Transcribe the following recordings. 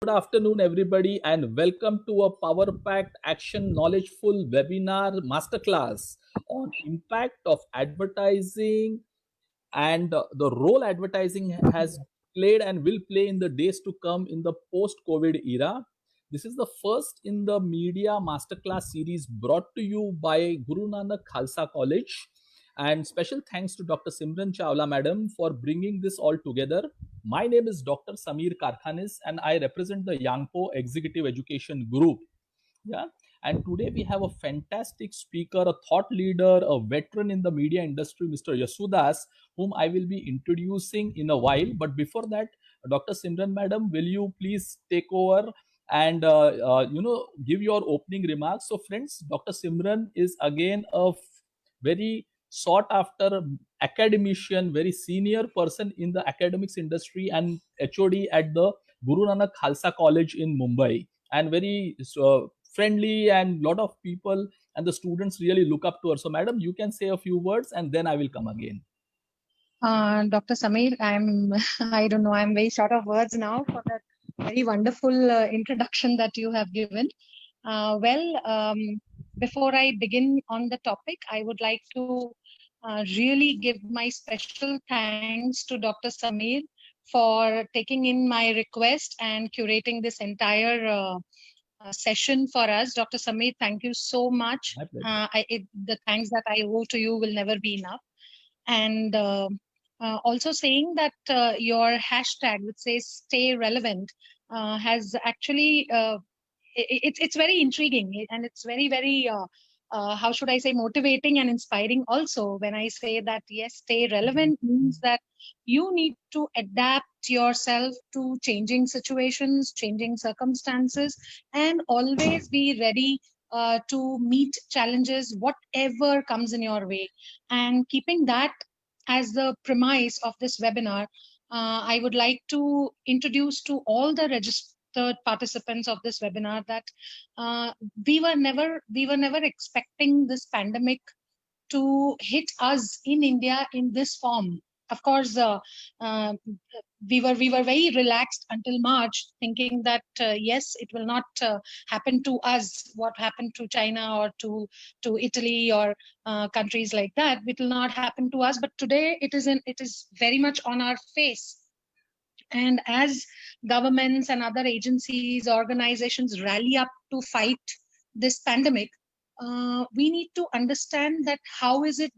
Good afternoon, everybody, and welcome to a power-packed, action-knowledgeful webinar masterclass on impact of advertising and the role advertising has played and will play in the days to come in the post-COVID era. This is the first in the media masterclass series brought to you by Guru Nanak Khalsa College. And special thanks to Dr. Simran Chawla Madam for bringing this all together. My name is Dr. Samir Karkhanis and I represent the Yangpoo Executive Education Group. Yeah. And today we have a fantastic speaker, a thought leader, a veteran in the media industry, Mr. Yesudas, whom I will be introducing in a while. But before that, Dr. Simran Madam, will you please take over and give your opening remarks? So, friends, Dr. Simran is again a very sought after academician, very senior person in the academics industry and HOD at the Guru Nanak Khalsa College in Mumbai, and very friendly, and lot of people and the students really look up to her. So madam, you can say a few words and then I will come again. Dr. Samir, I don't know, I'm very short of words now for that very wonderful introduction that you have given. Before I begin on the topic, I would like to really give my special thanks to Dr. Samir for taking in my request and curating this entire session for us. Dr. Samir, thank you so much. The thanks that I owe to you will never be enough. And also saying that your hashtag, which says stay relevant, has actually, it's very intriguing, and it's very, how should I say, motivating and inspiring also, when I say that, yes, stay relevant means that you need to adapt yourself to changing situations, changing circumstances, and always be ready to meet challenges, whatever comes in your way. And keeping that as the premise of this webinar, I would like to introduce to all the registered participants of this webinar that we were never expecting this pandemic to hit us in India in this form. Of course, we were very relaxed until March, thinking that yes, it will not happen to us what happened to China or to Italy or countries like that. It will not happen to us. But today it is very much on our face. And as governments and other agencies, organizations rally up to fight this pandemic, we need to understand that how is it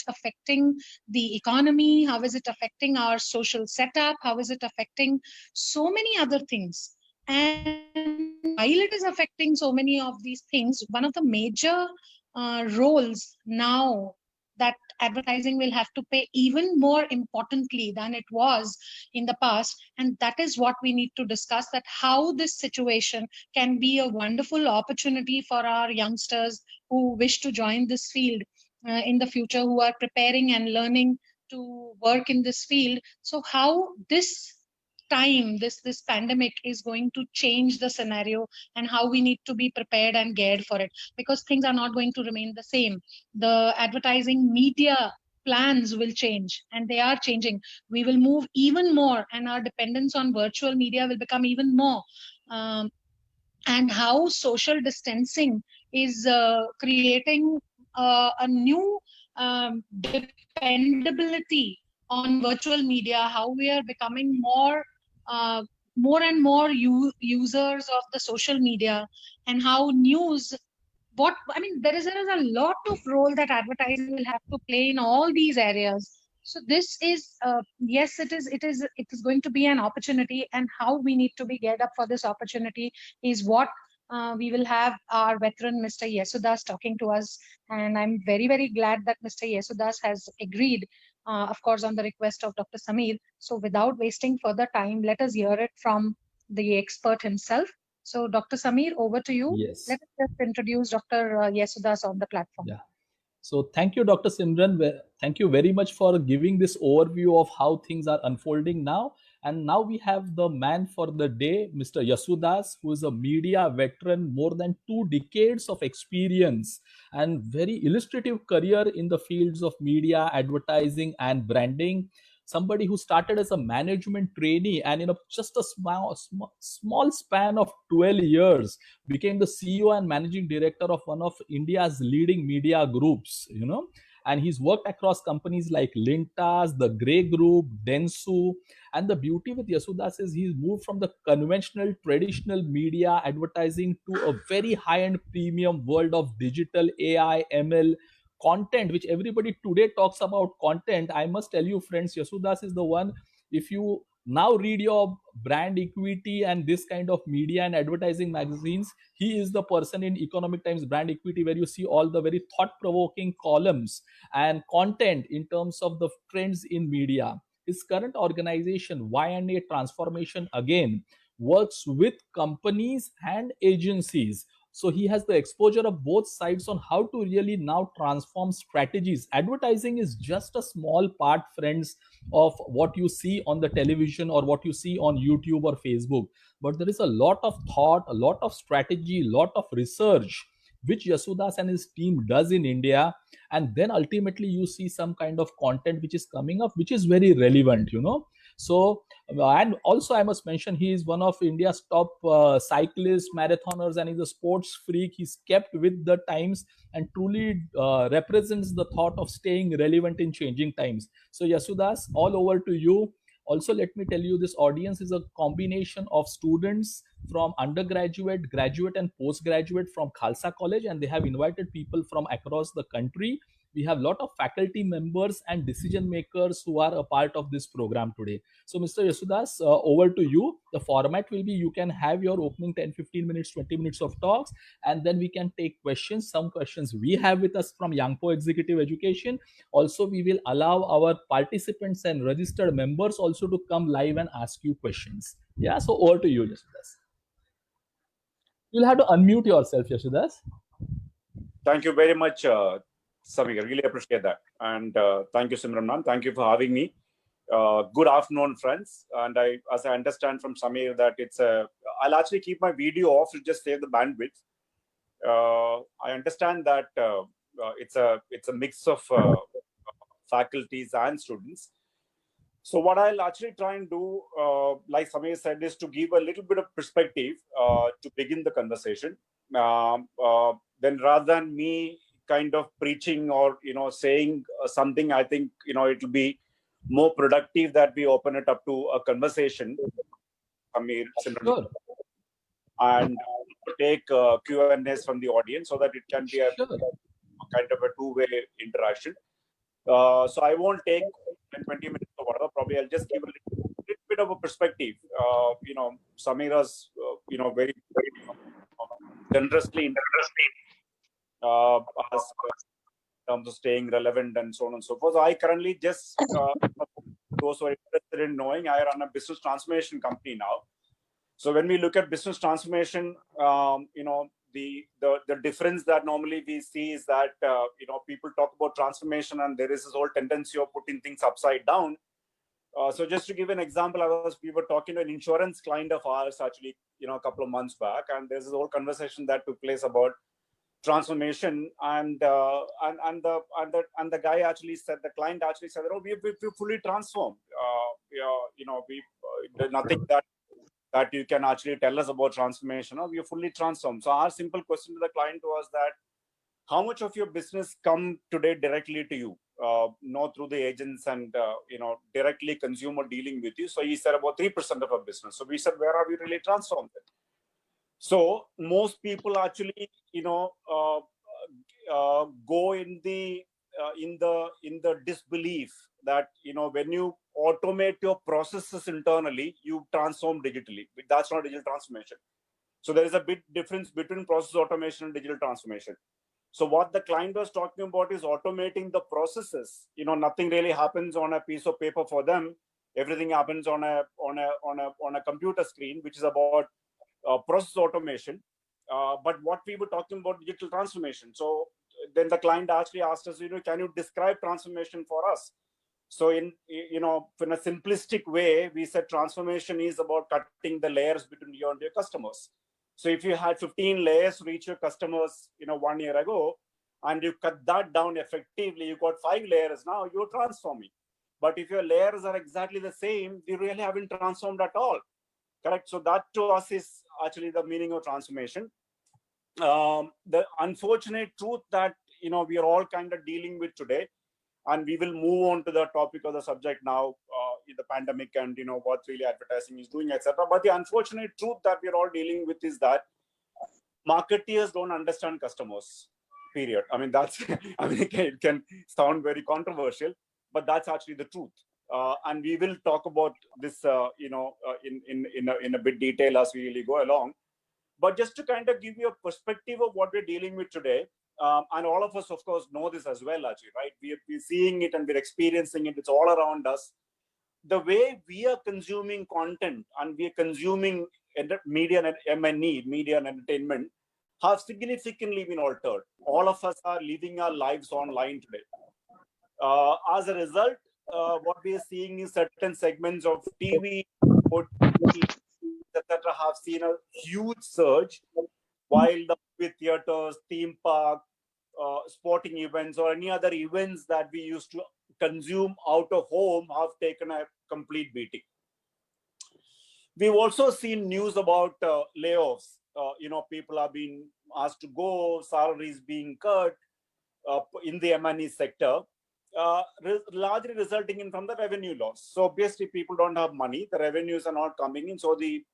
affecting the economy, how is it affecting our social setup, how is it affecting so many other things. And while it is affecting so many of these things, one of the major roles now that advertising will have to play even more importantly than it was in the past, and that is what we need to discuss, that how this situation can be a wonderful opportunity for our youngsters who wish to join this field in the future, who are preparing and learning to work in this field. So how this time, this pandemic is going to change the scenario, and how we need to be prepared and geared for it, because things are not going to remain the same. The advertising media plans will change, and they are changing. We will move even more, and our dependence on virtual media will become even more. And how social distancing is creating a new dependability on virtual media, how we are becoming more and more users of the social media, and how news, there is a lot of role that advertising will have to play in all these areas. So this is yes, it is going to be an opportunity, and how we need to be geared up for this opportunity is what we will have our veteran Mr. Yesudas talking to us. And I'm very glad that Mr. Yesudas has agreed, of course, on the request of Dr. Samir. So without wasting further time, let us hear it from the expert himself. So Dr. Samir, over to you. Yes. Let us just introduce Dr. Yesudas on the platform. Yeah. So thank you, Dr. Simran. Thank you very much for giving this overview of how things are unfolding now. And now we have the man for the day, Mr. Yesudas, who is a media veteran, more than 2 decades of experience and very illustrative career in the fields of media, advertising, and branding. somebody who started as a management trainee and in just a small span of 12 years became the CEO and managing director of one of India's leading media groups, and he's worked across companies like Lintas, the Grey Group, Dentsu. And the beauty with Yesudas is he's moved from the conventional, traditional media advertising to a very high-end premium world of digital AI, ML content, which everybody today talks about content. I must tell you, friends, Yesudas is the one. If you now read your brand equity and this kind of media and advertising magazines, he is the person in Economic Times brand equity where you see all the very thought-provoking columns and content in terms of the trends in media. His current organization, Y&A Transformation, again works with companies and agencies. So he has the exposure of both sides on how to really now transform strategies. Advertising is just a small part, friends, of what you see on the television or what you see on YouTube or Facebook. But there is a lot of thought, a lot of strategy, a lot of research which Yesudas and his team does in India. And then ultimately you see some kind of content which is coming up, which is very relevant. So, and also I must mention he is one of India's top cyclists, marathoners, and he's a sports freak. He's kept with the times and truly represents the thought of staying relevant in changing times. So Yesudas, all over to you. Also, let me tell you, this audience is a combination of students from undergraduate, graduate, and postgraduate from Khalsa College, and they have invited people from across the country. We have a lot of faculty members and decision makers who are a part of this program today. So, Mr. Yesudas, over to you. The format will be you can have your opening 10, 15 minutes, 20 minutes of talks, and then we can take questions. Some questions we have with us from Yangpoo Executive Education. Also, we will allow our participants and registered members also to come live and ask you questions. Yeah, so over to you, Yesudas. You'll have to unmute yourself, Yesudas. Thank you very much, Samir. I really appreciate that. And thank you, Simran. Thank you for having me. Good afternoon, friends. And as I understand from Samir that I'll actually keep my video off to just save the bandwidth. I understand that it's a mix of faculties and students. So what I'll actually try and do, like Samir said, is to give a little bit of perspective to begin the conversation. Then rather than me kind of preaching or saying something, I think it'll be more productive that we open it up to a conversation, Samir, Sure. and take Q&As from the audience so that it can be a kind of a two-way interaction. So I won't take 20 minutes or whatever. Probably I'll just give a little bit of a perspective. Samira's, very generously as in terms of staying relevant and so on and so forth. So I currently just, those who are interested in knowing, I run a business transformation company now. So when we look at business transformation, the difference that normally we see is that people talk about transformation and there is this whole tendency of putting things upside down. So just to give an example, we were talking to an insurance client of ours actually, a couple of months back, and there's this whole conversation that took place about transformation, and the guy actually said, the client actually said, "Oh, we fully transformed. There's nothing that you can actually tell us about transformation. We are fully transformed." So our simple question to the client was that, how much of your business come today directly to you, not through the agents and directly consumer dealing with you? So he said about 3% of our business. So we said, where are we really transformed it? So most people actually go in the disbelief that when you automate your processes internally, you transform digitally. But that's not digital transformation. So there is a big difference between process automation and digital transformation. So what the client was talking about is automating the processes. Nothing really happens on a piece of paper for them. Everything happens on a computer screen, which is about process automation. But what we were talking about, digital transformation. So then the client actually asked us, can you describe transformation for us? So in a simplistic way, we said transformation is about cutting the layers between you and your customers. So if you had 15 layers to reach your customers, 1 year ago, and you cut that down effectively, you got 5 layers now, you're transforming. But if your layers are exactly the same, you really haven't transformed at all. Correct? So that to us is actually the meaning of transformation. The unfortunate truth that we are all kind of dealing with today, and we will move on to the topic of the subject now, in the pandemic, and what really advertising is doing, etc. But the unfortunate truth that we are all dealing with is that marketeers don't understand customers. Period. I mean, that's I mean, it can sound very controversial, but that's actually the truth. And we will talk about this, in a bit detail as we really go along. But just to kind of give you a perspective of what we're dealing with today, and all of us, of course, know this as well, Ajay, right? We're seeing it and we're experiencing it. It's all around us. The way we are consuming content and we are consuming media and M&E, media and entertainment, have significantly been altered. All of us are living our lives online today. As a result, what we are seeing is certain segments of TV, etc., have seen a huge surge, while the movie theaters, theme park, sporting events, or any other events that we used to consume out of home have taken a complete beating. We've also seen news about layoffs. People are being asked to go, salaries being cut in the M&E sector, largely resulting in from the revenue loss. So obviously, people don't have money; the revenues are not coming in. So the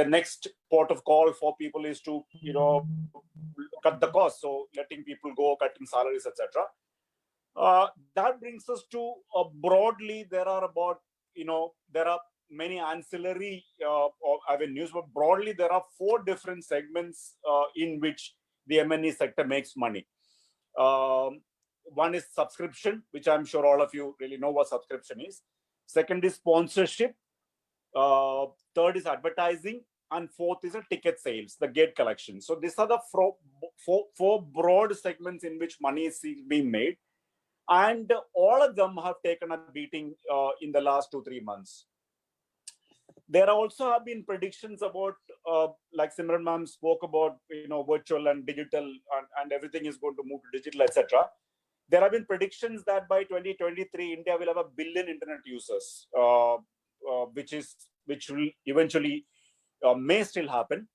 next port of call for people is to cut the cost. So letting people go, cutting salaries, etc. That brings us to broadly, there are about there are many ancillary avenues, but broadly there are 4 different segments in which the M&E sector makes money. One is subscription, which I'm sure all of you really know what subscription is. Second is sponsorship. Third is advertising, and fourth is a ticket sales, the gate collection. So these are the four broad segments in which money is being made, and all of them have taken a beating in the last 2-3 months. There also have been predictions about, like Simran ma'am spoke about, virtual and digital, and everything is going to move to digital, etc. There have been predictions that by 2023, India will have 1 billion internet users, which will eventually may still happen.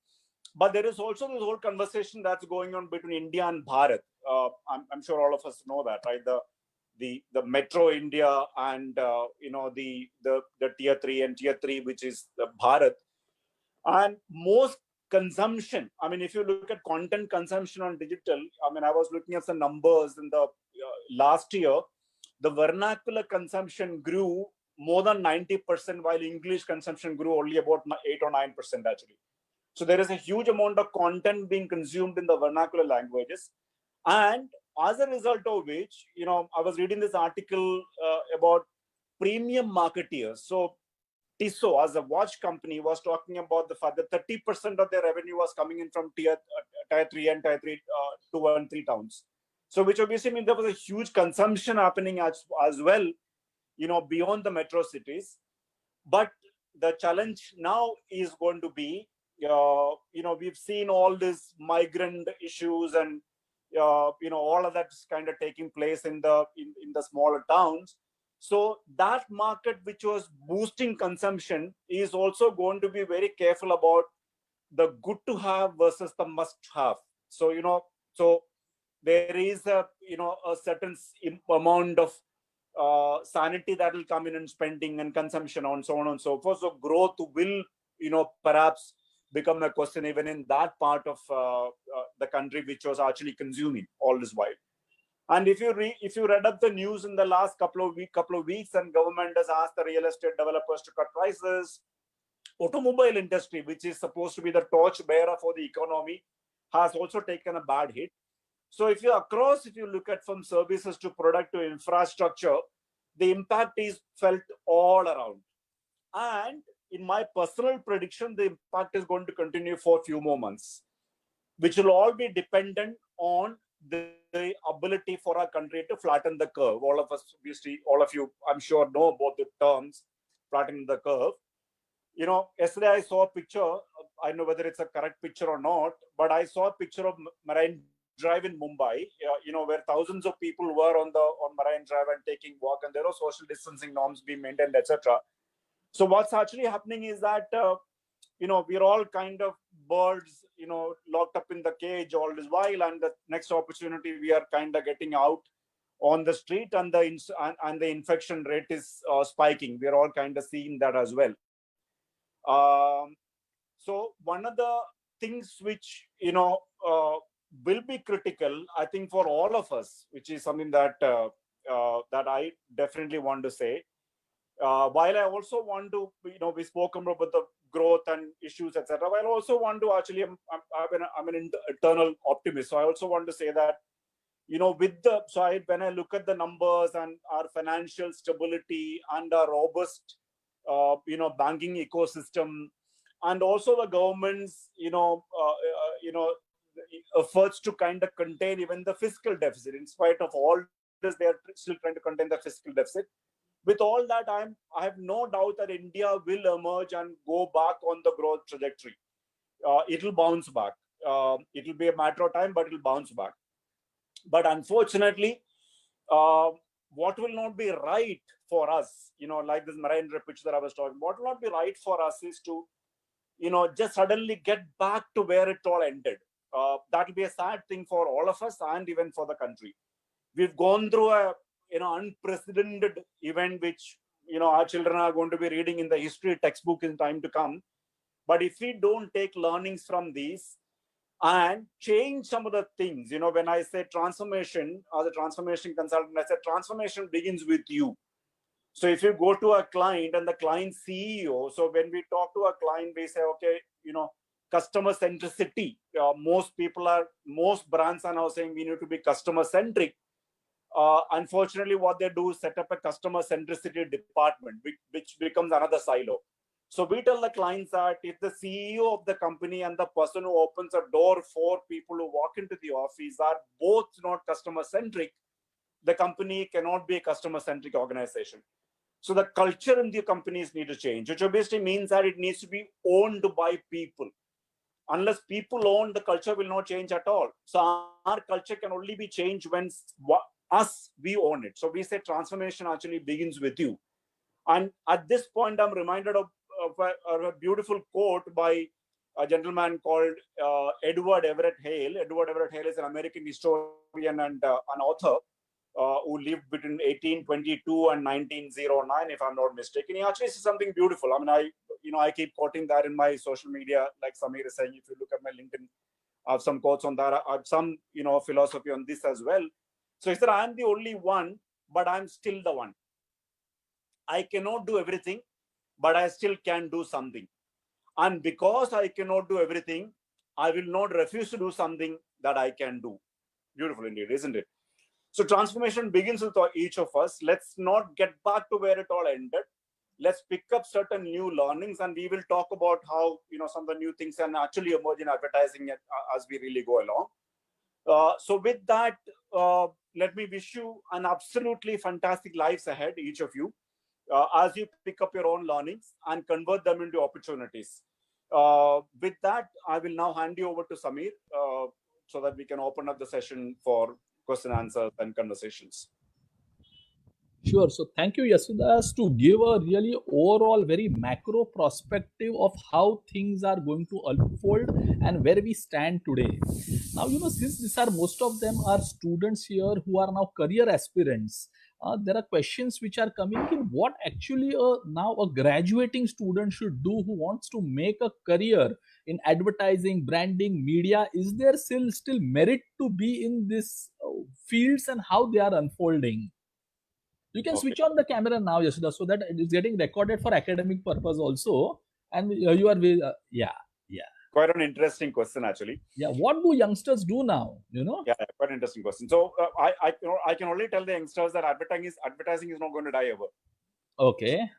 But there is also this whole conversation that's going on between India and Bharat. I'm sure all of us know that, right? The Metro India and the tier 3 and tier 3, which is the Bharat. And most consumption, I mean, if you look at content consumption on digital, I mean, I was looking at some numbers in the last year. The vernacular consumption grew more than 90%, while English consumption grew only about 8 or 9% actually. So there is a huge amount of content being consumed in the vernacular languages. And as a result of which, I was reading this article about premium marketeers. So Tissot, as a watch company, was talking about the fact that 30% of their revenue was coming in from tier 3 and tier 3, 2 and 3 towns. So which obviously means there was a huge consumption happening as well, beyond the metro cities. But the challenge now is going to be, we've seen all these migrant issues and, all of that's kind of taking place in the smaller towns. So that market, which was boosting consumption, is also going to be very careful about the good to have versus the must have. So, so there is a certain amount of sanity that will come in spending and consumption and so on and so forth. So growth will, perhaps become a question even in that part of the country which was actually consuming all this while. And if you read up the news in the last couple of weeks, and government has asked the real estate developers to cut prices. Automobile industry, which is supposed to be the torch bearer for the economy, has also taken a bad hit. So if you look at from services to product to infrastructure, the impact is felt all around. And in my personal prediction, the impact is going to continue for a few more months, which will all be dependent on the ability for our country to flatten the curve. All of us, obviously, all of you, I'm sure, know about the terms flattening the curve. Yesterday I saw a picture. I don't know whether it's a correct picture or not, but I saw a picture of marine Drive in Mumbai, where thousands of people were on Marine Drive and taking walk, and there are social distancing norms being maintained, etc. So what's actually happening is that we're all kind of birds, locked up in the cage all this while, and the next opportunity we are kind of getting out on the street, and the infection rate is spiking. We're all kind of seeing that as well. So one of the things which will be critical, I think, for all of us, which is something that that I definitely want to say. While I also want to, we spoke about the growth and issues, etc. While I also want to actually, I'm an eternal optimist. So I also want to say that, when I look at the numbers and our financial stability and our robust, banking ecosystem, and also the government's, efforts to kind of contain even the fiscal deficit. In spite of all this, they are still trying to contain the fiscal deficit. With all that, I have no doubt that India will emerge and go back on the growth trajectory. It'll bounce back. It'll be a matter of time, but it'll bounce back. But unfortunately, what will not be right for us, like this marine picture that I was talking, what will not be right for us is to, just suddenly get back to where it all ended. That will be a sad thing for all of us and even for the country. We've gone through a unprecedented event, which our children are going to be reading in the history textbook in time to come. But if we don't take learnings from these and change some of the things, when I say transformation, as a transformation consultant, I said transformation begins with you. So if you go to a client and the client CEO, so when we talk to a client, we say, okay, customer centricity. Most brands are now saying we need to be customer centric. Unfortunately, what they do is set up a customer centricity department, which becomes another silo. So we tell the clients that if the CEO of the company and the person who opens a door for people who walk into the office are both not customer centric, the company cannot be a customer centric organization. So the culture in the companies need to change, which obviously means that it needs to be owned by people. Unless people own, the culture will not change at all. So our culture can only be changed when we own it. So we say transformation actually begins with you. And at this point, I'm reminded of a beautiful quote by a gentleman called Edward Everett Hale. Edward Everett Hale is an American historian and an author who lived between 1822 and 1909, if I'm not mistaken. He actually says something beautiful. I mean, I keep quoting that in my social media, like Samir is saying. If you look at my LinkedIn, I have some quotes on that. I have some, philosophy on this as well. So he said, I'm the only one, but I'm still the one. I cannot do everything, but I still can do something. And because I cannot do everything, I will not refuse to do something that I can do. Beautiful indeed, isn't it? So transformation begins with each of us. Let's not get back to where it all ended. Let's pick up certain new learnings, and we will talk about how some of the new things can actually emerge in advertising as we really go along. So with that, let me wish you an absolutely fantastic lives ahead, each of you, as you pick up your own learnings and convert them into opportunities. With that, I will now hand you over to Samir so that we can open up the session for question, answers, and conversations. Sure. So thank you, Yesudas, to give a really overall, very macro perspective of how things are going to unfold and where we stand today. Now, since these are most of them are students here who are now career aspirants, there are questions which are coming in. What actually now a graduating student should do who wants to make a career in advertising, branding, media? Is there still merit to be in these fields, and how they are unfolding? You can switch on the camera now, Yasuda, so that it is getting recorded for academic purpose also. And you are with, yeah. Quite an interesting question, actually. Yeah, what do youngsters do now? Yeah, quite an interesting question. So I can only tell the youngsters that advertising is not going to die ever. Okay.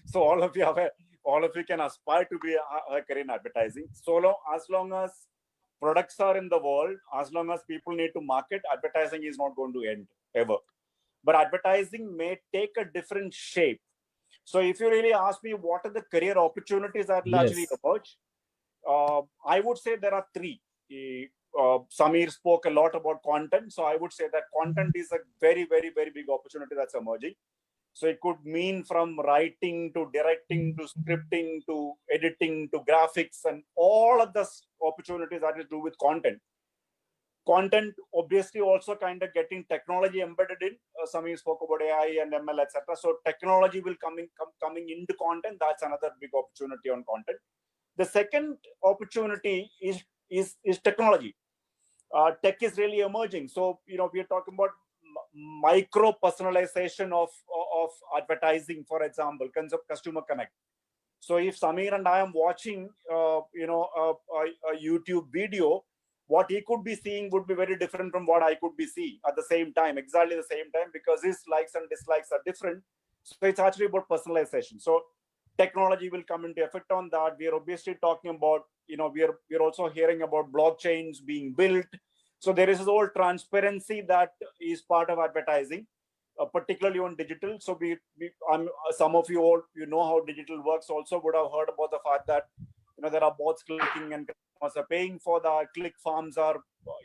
So all of you can aspire to be a career in advertising. As long as products are in the world, as long as people need to market, advertising is not going to end ever. But advertising may take a different shape. So if you really ask me what are the career opportunities that will actually emerge, I would say there are three. Samir spoke a lot about content. So I would say that content is a very, very, very big opportunity that's emerging. So it could mean from writing to directing to scripting to editing to graphics and all of the opportunities that is to do with content. Content obviously also kind of getting technology embedded in. Samir spoke about AI and ML, etc. So technology will coming into content. That's another big opportunity on content. The second opportunity is technology. Tech is really emerging. So we are talking about micro personalization of advertising, for example, customer connect. So if Samir and I am watching, a YouTube video, what he could be seeing would be very different from what I could be seeing at the same time, exactly the same time, because his likes and dislikes are different. So it's actually about personalization. So technology will come into effect on that. We are obviously talking about, we're also hearing about blockchains being built. So there is this whole transparency that is part of advertising, particularly on digital. So some of you all, how digital works also would have heard about the fact that, there are bots clicking and customers are paying for that. Click farms are,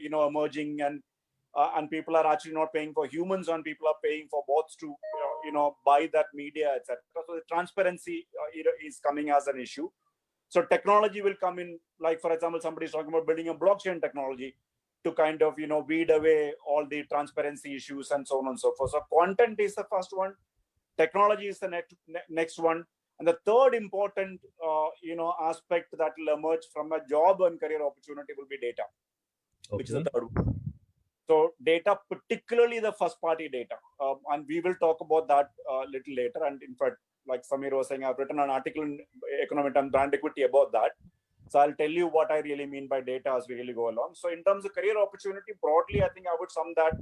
emerging, and people are actually not paying for humans, and people are paying for bots to, buy that media, etc. So the transparency is coming as an issue. So technology will come in, like, for example, somebody's talking about building a blockchain technology to kind of, weed away all the transparency issues and so on and so forth. So content is the first one. Technology is the next one. And the third important, aspect that will emerge from a job and career opportunity will be data, which is the third one. So data, particularly the first party data. And we will talk about that a little later. And in fact, like Samir was saying, I've written an article in Economic and Brand Equity about that. So I'll tell you what I really mean by data as we really go along. So in terms of career opportunity, broadly, I think I would sum that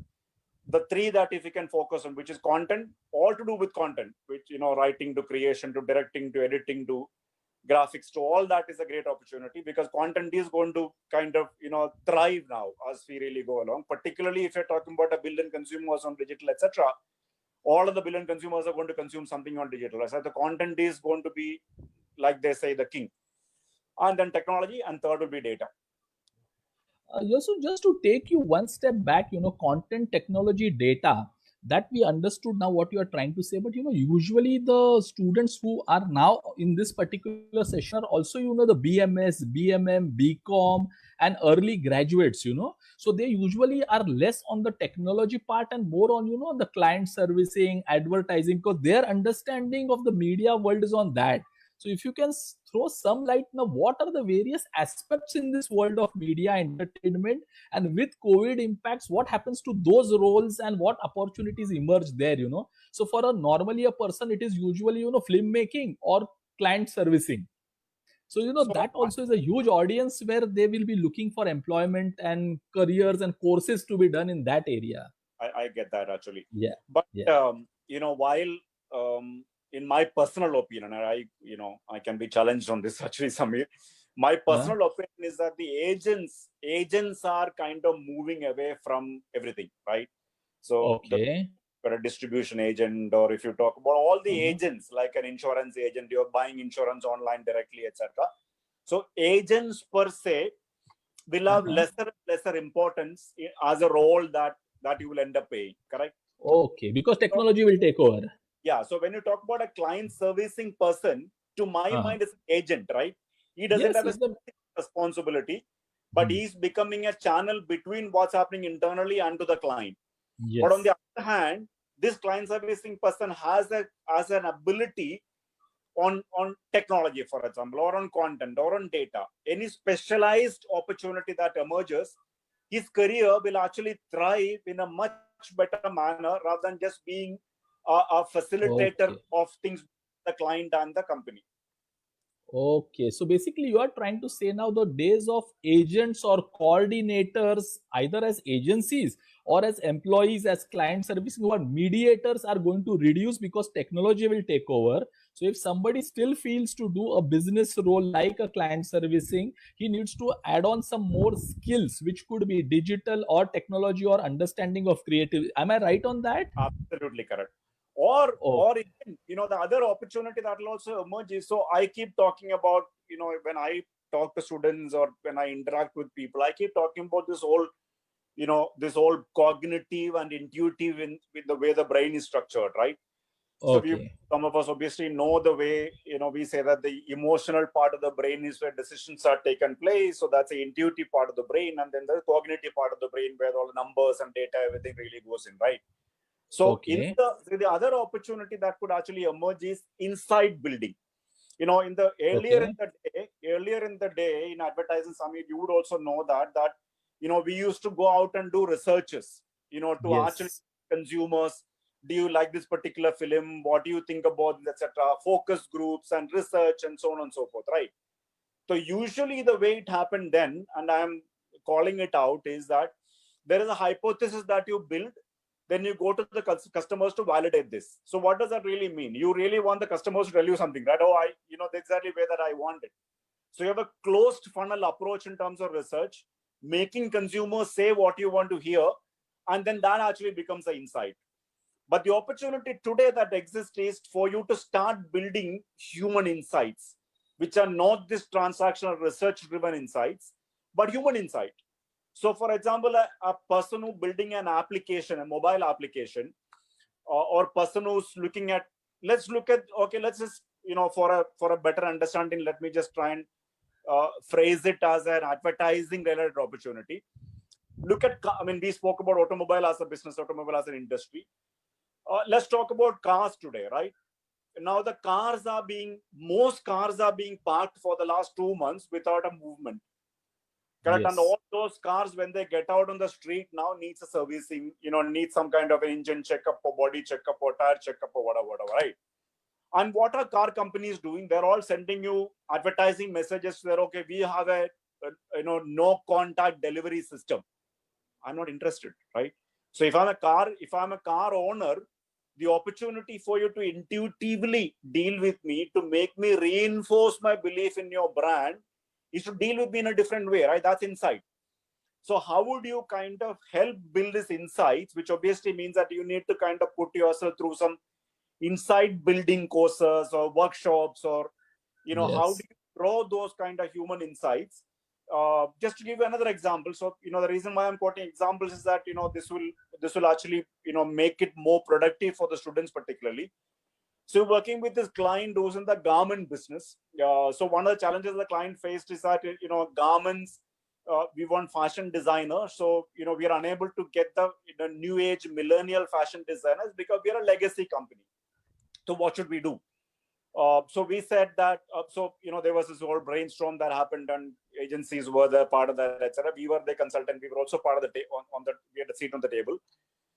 the three that if you can focus on, which is content, all to do with content, which, writing to creation to directing to editing to graphics to all that is a great opportunity, because content is going to kind of, thrive now as we really go along, particularly if you're talking about 1 billion consumers on digital, etc. All of the billion consumers are going to consume something on digital. So the content is going to be, like they say, the king. And then technology, and third will be data. So just to take you one step back, content, technology, data, that we understood now what you are trying to say. But usually the students who are now in this particular session are also, the BMS, BMM, BCom, and early graduates. So they usually are less on the technology part and more on, the client servicing, advertising, because their understanding of the media world is on that. So if you can throw some light now, what are the various aspects in this world of media entertainment, and with COVID impacts, what happens to those roles and what opportunities emerge there, So for normally a person, it is usually, filmmaking or client servicing. So, that also is a huge audience where they will be looking for employment and careers and courses to be done in that area. I get that actually. Yeah. But, yeah. While, in my personal opinion, and I can be challenged on this actually, Samir. My personal opinion is that the agents are kind of moving away from everything, right? So for a distribution agent, or if you talk about all the agents, like an insurance agent, you're buying insurance online directly, etc. So agents per se will have lesser importance as a role that you will end up paying, correct? Okay, because technology will take over. Yeah. So when you talk about a client servicing person, to my mind, is an agent, right? He doesn't have a responsibility, but he's becoming a channel between what's happening internally and to the client. Yes. But on the other hand, this client servicing person has an ability on technology, for example, or on content, or on data. Any specialized opportunity that emerges, his career will actually thrive in a much better manner rather than just being a facilitator of things, the client and the company. Okay, so basically you are trying to say now the days of agents or coordinators, either as agencies or as employees, as client servicing or mediators, are going to reduce because technology will take over. So if somebody still feels to do a business role like a client servicing, he needs to add on some more skills, which could be digital or technology or understanding of creative. Am I right on that? Absolutely correct. Or even, the other opportunity that will also emerge is, so I keep talking about, when I talk to students or when I interact with people, I keep talking about this whole, this whole cognitive and intuitive in the way the brain is structured, right? So Okay. some of us obviously know the way, we say that the emotional part of the brain is where decisions are taken place. So that's the intuitive part of the brain. And then the cognitive part of the brain where all the numbers and data, everything really goes in, right? So Okay. the other opportunity that could actually emerge is insight building. In the Okay. earlier in the day in advertising summit, you would also know that we used to go out and do researches, to actually Yes. consumers. Do you like this particular film? What do you think about it, etc.? Focus groups and research and so on and so forth, right? So usually the way it happened then, and I am calling it out, is that there is a hypothesis that you build, then you go to the customers to validate this. So what does that really mean? You really want the customers to tell you something, right? Oh, the exactly way that I want it. So you have a closed funnel approach in terms of research, making consumers say what you want to hear, and then that actually becomes the insight. But the opportunity today that exists is for you to start building human insights, which are not this transactional research driven insights, but human insight. So for example, a person who building an application, a mobile application, or person who's looking at, let's just, for a better understanding, let me just try and phrase it as an advertising related opportunity. We spoke about automobile as a business, automobile as an industry. Let's talk about cars today, right? Now most cars are being parked for the last 2 months without a movement. Correct. And Yes. all those cars, when they get out on the street now, needs a servicing, needs some kind of an engine checkup or body checkup or tire checkup or whatever, right? And what are car companies doing? They're all sending you advertising messages where, okay, we have a no contact delivery system. I'm not interested, right? So if I'm a car owner, the opportunity for you to intuitively deal with me, to make me reinforce my belief in your brand, is to deal with me in a different way, right? That's insight. So how would you kind of help build these insights, which obviously means that you need to kind of put yourself through some insight building courses or workshops, or how do Yes. you draw those kind of human insights? Just to give you another example, so the reason why I'm quoting examples is that this will actually make it more productive for the students particularly. So working with this client who's in the garment business, so one of the challenges the client faced is that garments, we want fashion designers, so we are unable to get the new age millennial fashion designers because we are a legacy company. So what should we do? So we said that, there was this whole brainstorm that happened, and agencies were the part of that, etc. We were the consultant. We were also part of the we had a seat on the table.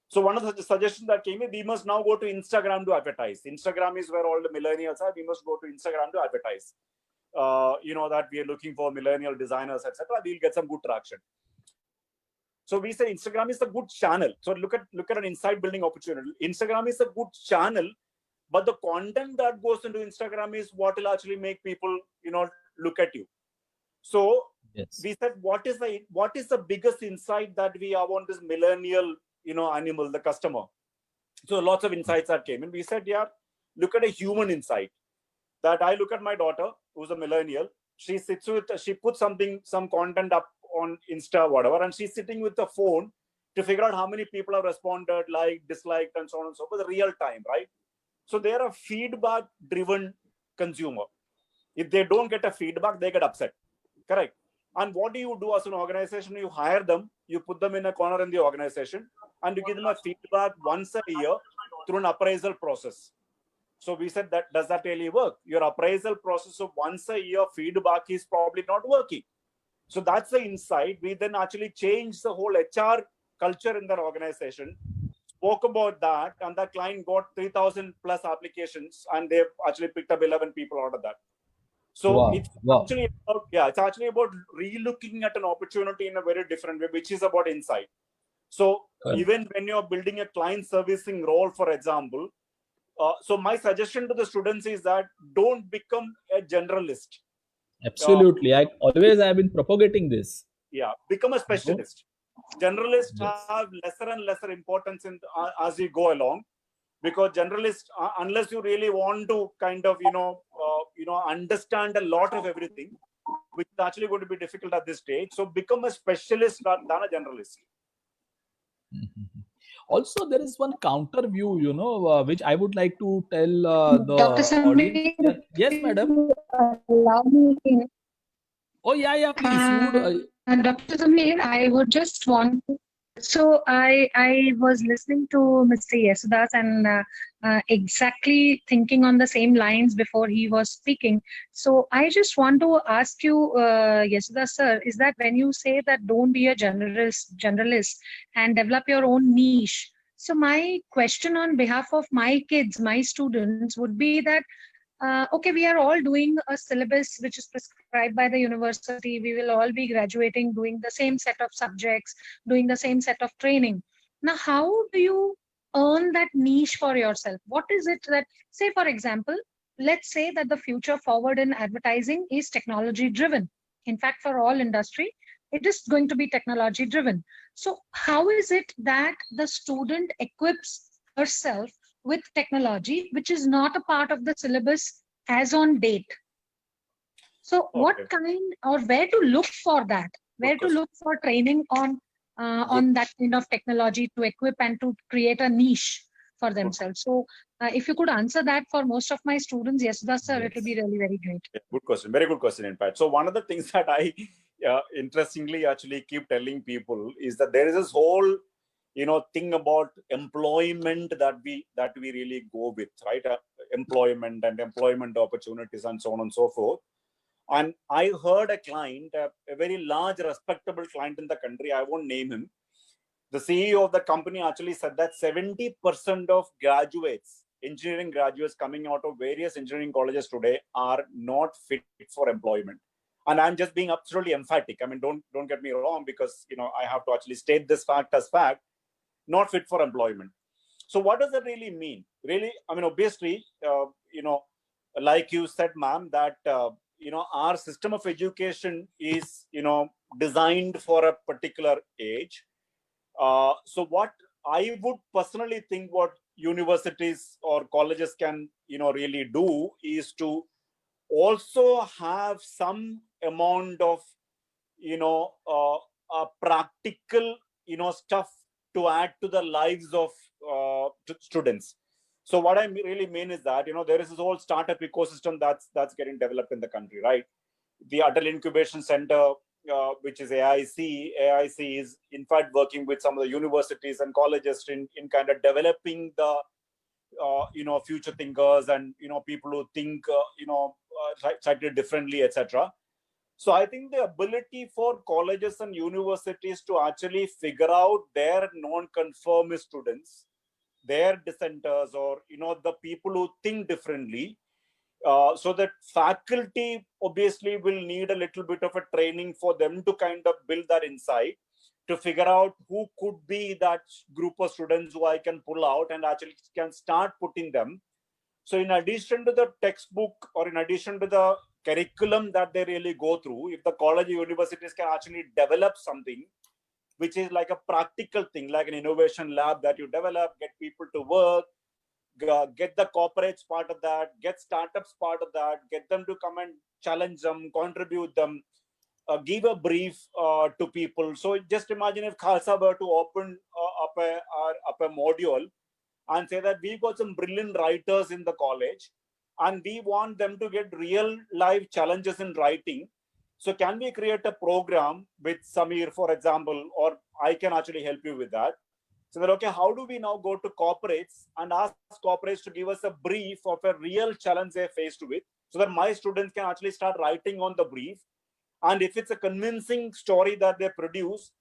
So one of the suggestions that came in, we must now go to Instagram to advertise. Instagram is where all the millennials are. We must go to Instagram to advertise. That we are looking for millennial designers, etc. We'll get some good traction. So we say Instagram is a good channel. So look at an insight building opportunity. Instagram is a good channel, but the content that goes into Instagram is what will actually make people, look at you. So Yes. we said, what is the biggest insight that we have on this millennial, animal, the customer? So lots of insights that came in. We said, yeah, look at a human insight. That I look at my daughter, who's a millennial. She puts some content up on Insta, whatever, and she's sitting with the phone to figure out how many people have responded, liked, disliked, and so on and so forth, real time, right? So they're a feedback-driven consumer. If they don't get a feedback, they get upset. Correct. And what do you do as an organization? You hire them, you put them in a corner in the organization, and you give them a feedback once a year through an appraisal process. So we said, that does that really work? Your appraisal process of once a year feedback is probably not working. So that's the insight. We then actually changed the whole HR culture in their organization, spoke about that, and the client got 3,000 plus applications, and they've actually picked up 11 people out of that. So Wow. it's Wow. actually about relooking at an opportunity in a very different way, which is about insight. So Correct. even when you're building a client servicing role, for example, so my suggestion to the students is that don't become a generalist. Absolutely. I always have been propagating this. Become a Don't. specialist. Generalists Yes. have lesser and lesser importance as we go along, because generalists, unless you really want to kind of understand a lot of everything, which is actually going to be difficult at this stage. So become a specialist rather than a generalist. Also, there is one counter view, which I would like to tell the Dr. audience. Sameer, Yes, madam. allow me. Oh, yeah, please. You would. Dr. Sameer, I would just want to. So I was listening to Mr. Yesudas and exactly thinking on the same lines before he was speaking. So I just want to ask you, Yesudas sir, is that when you say that don't be a generalist and develop your own niche. So my question on behalf of my kids, my students, would be that okay, we are all doing a syllabus which is prescribed by the university. We will all be graduating, doing the same set of subjects, doing the same set of training. Now, how do you earn that niche for yourself? What is it that, say, for example, let's say that the future forward in advertising is technology driven. In fact, for all industry, it is going to be technology driven. So, how is it that the student equips herself with technology, which is not a part of the syllabus as on date? So what Okay. kind or where to look for that? Where to look for training on that kind of technology to equip and to create a niche for themselves? So if you could answer that for most of my students, yes, sir, it will be really very great. Yeah, good question. Very good question, in fact. So one of the things that I interestingly actually keep telling people is that there is this whole thing about employment that we really go with, right? Employment and employment opportunities and so on and so forth. And I heard a client, a very large respectable client in the country, I won't name him, the CEO of the company actually said that 70% of graduates, engineering graduates coming out of various engineering colleges today, are not fit for employment. And I'm just being absolutely emphatic. I mean, don't get me wrong, because I have to actually state this fact as fact, not fit for employment. So what does that really mean? Really, I mean, obviously, like you said, ma'am, that our system of education is designed for a particular age. So what I would personally think what universities or colleges can really do is to also have some amount of practical stuff to add to the lives of students. So what I really mean is that there is this whole startup ecosystem that's getting developed in the country, right? The Adult Incubation Center, which is AIC. AIC is in fact working with some of the universities and colleges in kind of developing the future thinkers and people who think slightly differently, etc. So I think the ability for colleges and universities to actually figure out their non-conformist students, their dissenters, or the people who think differently, so that faculty obviously will need a little bit of a training for them to kind of build that insight, to figure out who could be that group of students who I can pull out and actually can start putting them. So in addition to the textbook, or in addition to the curriculum that they really go through, if the college or universities can actually develop something which is like a practical thing, like an innovation lab that you develop, get people to work, get the corporates part of that, get startups part of that, get them to come and challenge them, contribute them, give a brief to people. So just imagine if Khalsa were to open up a module and say that we've got some brilliant writers in the college and we want them to get real life challenges in writing. So can we create a program with Sameer, for example, or I can actually help you with that. So that, okay, how do we now go to corporates and ask corporates to give us a brief of a real challenge they're faced with, so that my students can actually start writing on the brief. And if it's a convincing story that they produce,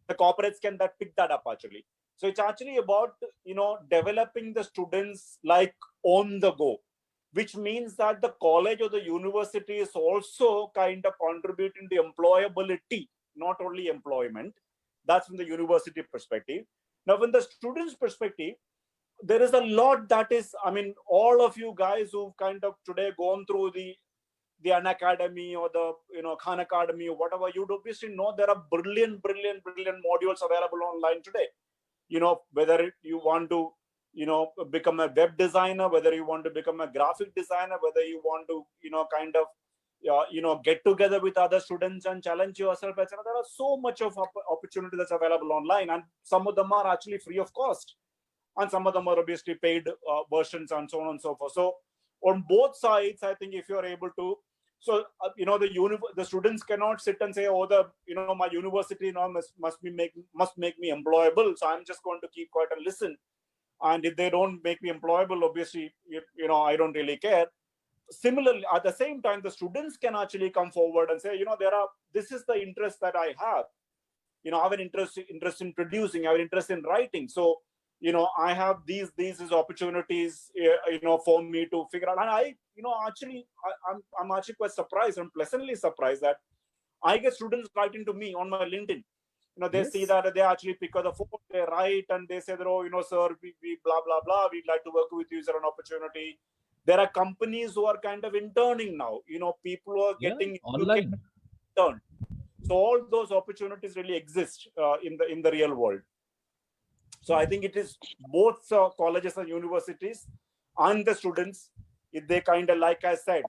the corporates can pick that up actually. So it's actually about, developing the students like on the go, which means that the college or the university is also kind of contributing to employability, not only employment. That's from the university perspective. Now, from the students' perspective, there is a lot that is, I mean, all of you guys who've kind of today gone through the Unacademy or the Khan Academy or whatever, you'd obviously know there are brilliant modules available online today. Whether you want to become a web designer, whether you want to become a graphic designer, whether you want to kind of get together with other students and challenge yourself, etc. There are so much of opportunity that's available online, and some of them are actually free of cost, and some of them are obviously paid versions, and so on and so forth. So on both sides, I think if you're able to, so the students cannot sit and say, oh, my university now must make me employable, so I'm just going to keep quiet and listen. And if they don't make me employable, obviously, I don't really care. Similarly, at the same time, the students can actually come forward and say, this is the interest that I have. I have an interest in producing, I have an interest in writing. So, I have these opportunities, for me to figure out. And I'm actually quite surprised. I'm pleasantly surprised that I get students writing to me on my LinkedIn. They see that they actually pick up the phone, they write, and they say that, oh, sir, we blah, blah, blah, we'd like to work with you, is there an opportunity? There are companies who are kind of interning now, people who are getting online. interned. So all those opportunities really exist in the real world. So I think it is both colleges and universities and the students, if they kind of, like I said,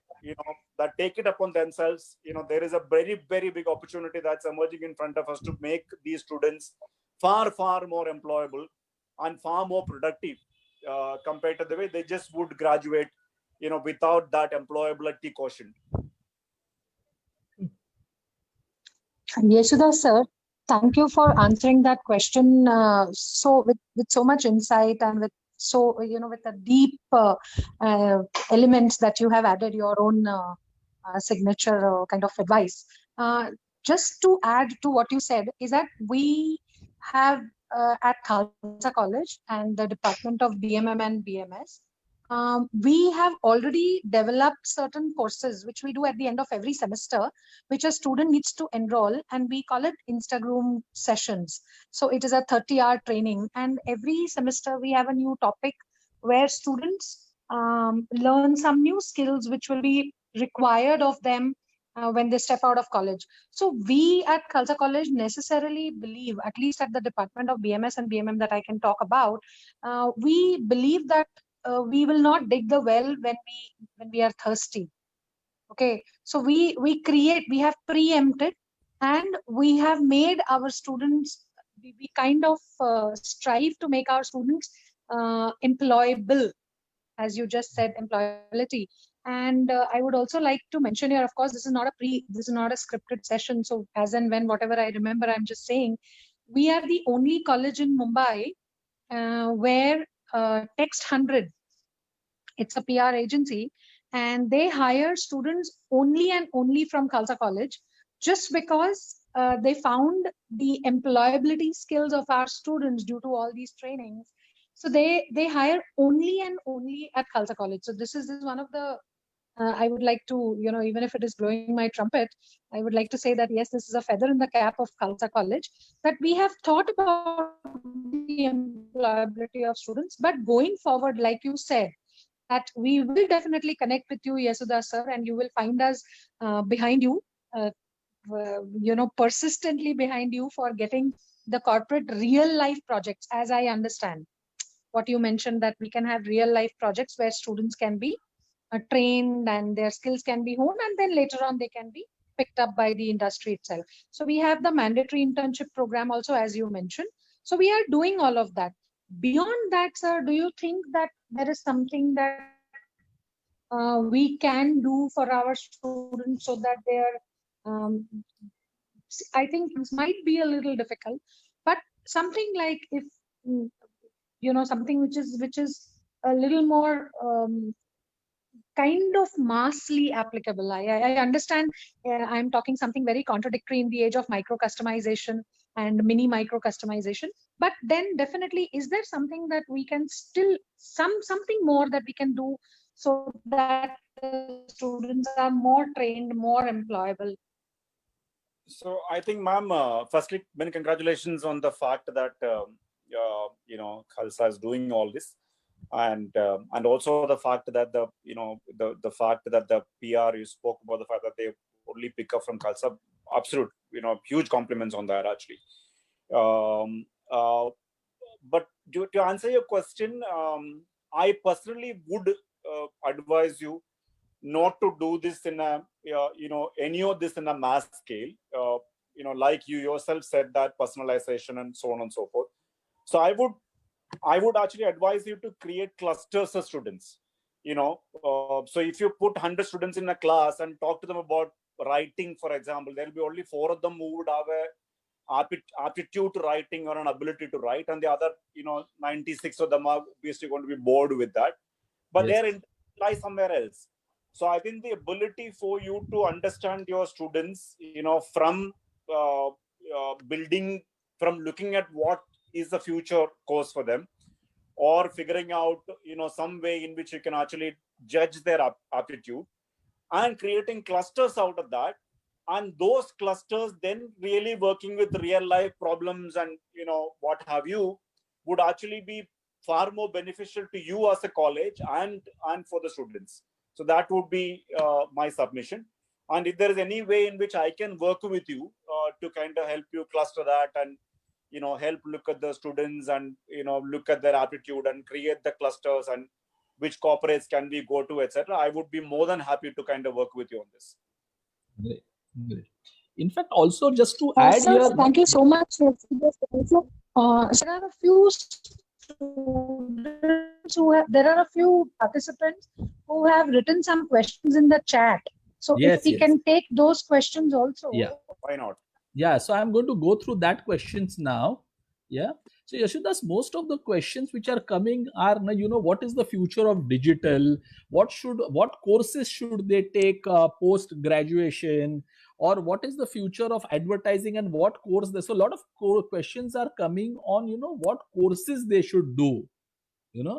that take it upon themselves, there is a very, very big opportunity that's emerging in front of us to make these students far, far more employable and far more productive compared to the way they just would graduate, without that employability quotient. Yesudas sir, thank you for answering that question so with so much insight and with with a deep elements that you have added your own signature kind of advice. Just to add to what you said is that we have at Khalsa College and the Department of BMM and BMS, we have already developed certain courses which we do at the end of every semester, which a student needs to enroll, and we call it Instagram sessions. So it is a 30-hour training, and every semester we have a new topic where students learn some new skills which will be required of them when they step out of college. So we at Khalsa College necessarily believe, at least at the Department of BMS and BMM that I can talk about, we believe that we will not dig the well when we are thirsty. Okay, so we have preempted, and we have made our students, we kind of strive to make our students employable, as you just said, employability. And I would also like to mention here, of course, this is not a scripted session, so as and when whatever I remember, I'm just saying, we are the only college in Mumbai where Text 100, it's a PR agency, and they hire students only and only from Khalsa College, just because they found the employability skills of our students due to all these trainings. So they hire only and only at Khalsa College. So this is one of the I would like to, even if it is blowing my trumpet, I would like to say that yes, this is a feather in the cap of Khalsa College, that we have thought about the employability of students. But going forward, like you said, that we will definitely connect with you, Yesudas sir, and you will find us behind you, uh, persistently behind you for getting the corporate real life projects. As I understand what you mentioned, that we can have real life projects where students can be trained and their skills can be honed, and then later on they can be picked up by the industry itself. So we have the mandatory internship program also, as you mentioned. So we are doing all of that. Beyond that, sir, do you think that there is something that we can do for our students so that their um, I think might be a little difficult, but something like, if mm, something which is a little more kind of massly applicable. I understand I'm talking something very contradictory in the age of micro customization and mini micro customization, but then definitely, is there something that we can still, something more that we can do so that the students are more trained, more employable? So I think, ma'am, firstly, many congratulations on the fact that Khalsa is doing all this, and also the fact that the fact that the PR, you spoke about the fact that they only pick up from Khalsa. Absolute, huge compliments on that, actually. But to answer your question, I personally would advise you not to do this in a, any of this in a mass scale. Like you yourself said, that personalization and so on and so forth. So I would actually advise you to create clusters of students. So if you put 100 students in a class and talk to them about writing, for example, there'll be only 4 of them who would have a aptitude to writing or an ability to write, and the other 96 of them are obviously going to be bored with that, but Yes. their interest lies somewhere else. So I think the ability for you to understand your students, from building, from looking at what is the future course for them, or figuring out some way in which you can actually judge their aptitude, and creating clusters out of that, and those clusters then really working with real life problems and what have you, would actually be far more beneficial to you as a college and for the students. So that would be my submission. And if there is any way in which I can work with you to kind of help you cluster that, and help look at the students, and look at their aptitude and create the clusters, and which corporates can we go to, etc., I would be more than happy to kind of work with you on this. Great. Great. In fact, also just to add Sir, here, thank you so much. There are a few students there are a few participants who have written some questions in the chat. So yes, if we yes. can take those questions also. Yeah. Why not? Yeah, so I'm going to go through that questions now. Yeah. So Yashudas, most of the questions which are coming are, what is the future of digital? What courses should they take post graduation? Or what is the future of advertising and what course? So a lot of questions are coming on, what courses they should do.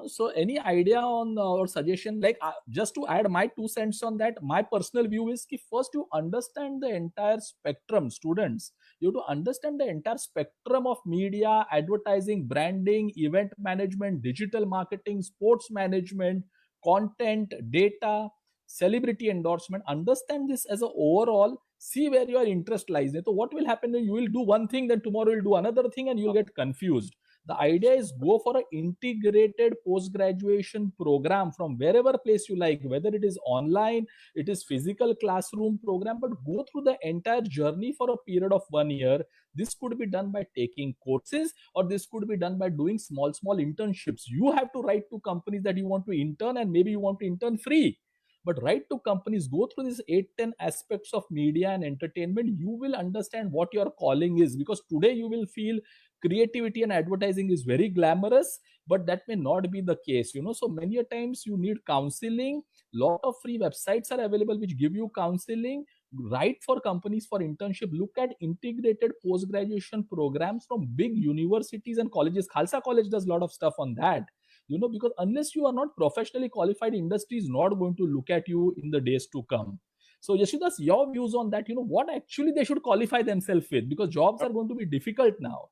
So any idea on or suggestion, like just to add my 2 cents on that, my personal view is ki first you understand the entire spectrum. Students, you have to understand the entire spectrum of media, advertising, branding, event management, digital marketing, sports management, content, data, celebrity endorsement. Understand this as a overall, see where your interest lies. So what will happen is you will do one thing, then tomorrow you'll do another thing, and you'll get confused. The idea is go for an integrated post-graduation program from wherever place you like, whether it is online, it is physical classroom program, but go through the entire journey for a period of 1 year. This could be done by taking courses, or this could be done by doing small internships. You have to write to companies that you want to intern, and maybe you want to intern free. But write to companies, go through these 8-10 aspects of media and entertainment. You will understand what your calling is, because today you will feel creativity and advertising is very glamorous, but that may not be the case. So many a times you need counseling. Lot of free websites are available which give you counseling. Write for companies for internship. Look at integrated post graduation programs from big universities and colleges. Khalsa college does a lot of stuff on that. Because unless you are not professionally qualified, industry is not going to look at you in the days to come. So Yashudas, your views on that, what actually they should qualify themselves with, because jobs are going to be difficult now.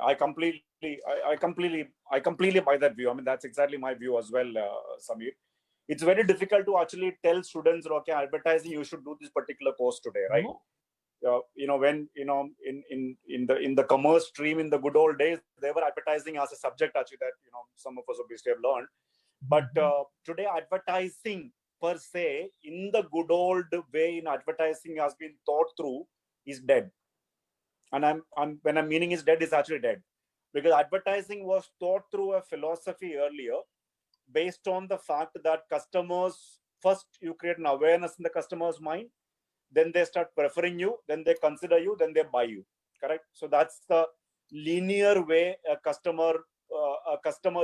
I completely buy that view. I mean, that's exactly my view as well, Samir. It's very difficult to actually tell students, okay, advertising, you should do this particular course today, right? When in the commerce stream in the good old days, they were advertising as a subject actually that some of us obviously have learned. But today, advertising per se, in the good old way in advertising has been thought through, is dead. And when I'm meaning is dead, is actually dead, because advertising was thought through a philosophy earlier, based on the fact that customers, first you create an awareness in the customer's mind, then they start preferring you, then they consider you, then they buy you. Correct? So that's the linear way a customer